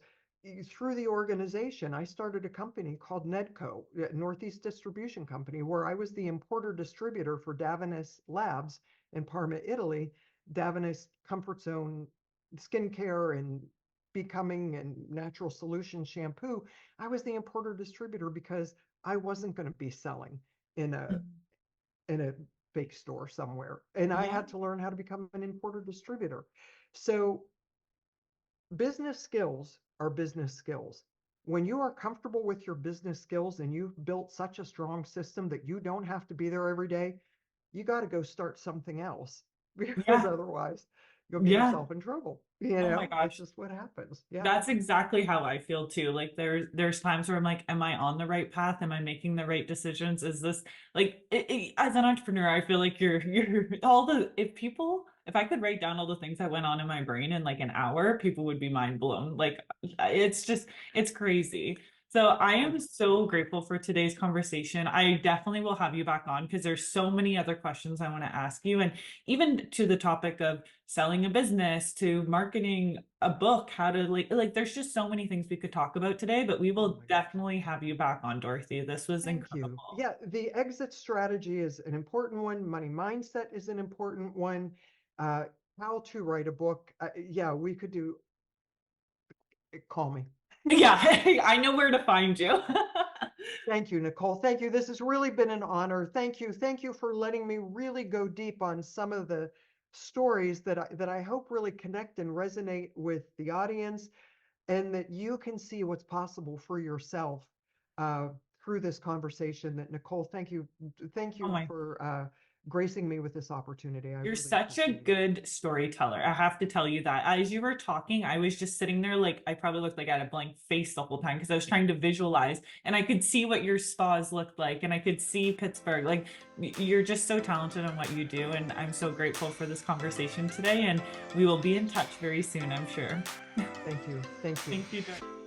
through the organization, I started a company called Nedco, Northeast Distribution Company, where I was the importer distributor for Davines Labs in Parma, Italy. Davines Comfort Zone skincare and becoming and natural solution shampoo, I was the importer distributor because I wasn't going to be selling in a fake store somewhere. And I Yeah. had to learn how to become an importer distributor. So business skills are business skills. When you are comfortable with your business skills and you've built such a strong system that you don't have to be there every day, you got to go start something else because Yeah. otherwise you'll get Yeah. yourself in trouble. Oh my It's gosh. just what happens. Yeah. That's exactly how I feel too. Like there's times where I'm like, am I on the right path? Am I making the right decisions? Is this like as an entrepreneur, I feel like you're all the if I could write down all the things that went on in my brain in like an hour, people would be mind blown. Like it's crazy. So I Oh, am so grateful for today's conversation. I definitely will have you back on because there's so many other questions I want to ask you. And even to the topic of selling a business to marketing a book, how to like there's just so many things we could talk about today, but we oh will my gosh. definitely have you back on, Dorothy. This was Thank you. incredible. Yeah, the exit strategy is an important one. Money mindset is an important one. Uh, how to write a book. Yeah, we could do, call me. Yeah, I know where to find you. Thank you, Nicole. Thank you. This has really been an honor. Thank you. Thank you for letting me really go deep on some of the stories that I hope really connect and resonate with the audience, and that you can see what's possible for yourself uh, through this conversation. That Nicole, thank Oh you my, for gracing me with this opportunity. I you're really such a appreciate it. good storyteller. I have to tell you that. As you were talking, I was just sitting there like I probably looked like I had a blank face the whole time because I was trying to visualize and I could see what your spas looked like and I could see Pittsburgh. Like you're just so talented in what you do. And I'm so grateful for this conversation today. And we will be in touch very soon, I'm sure. Thank you. Thank you. Thank you.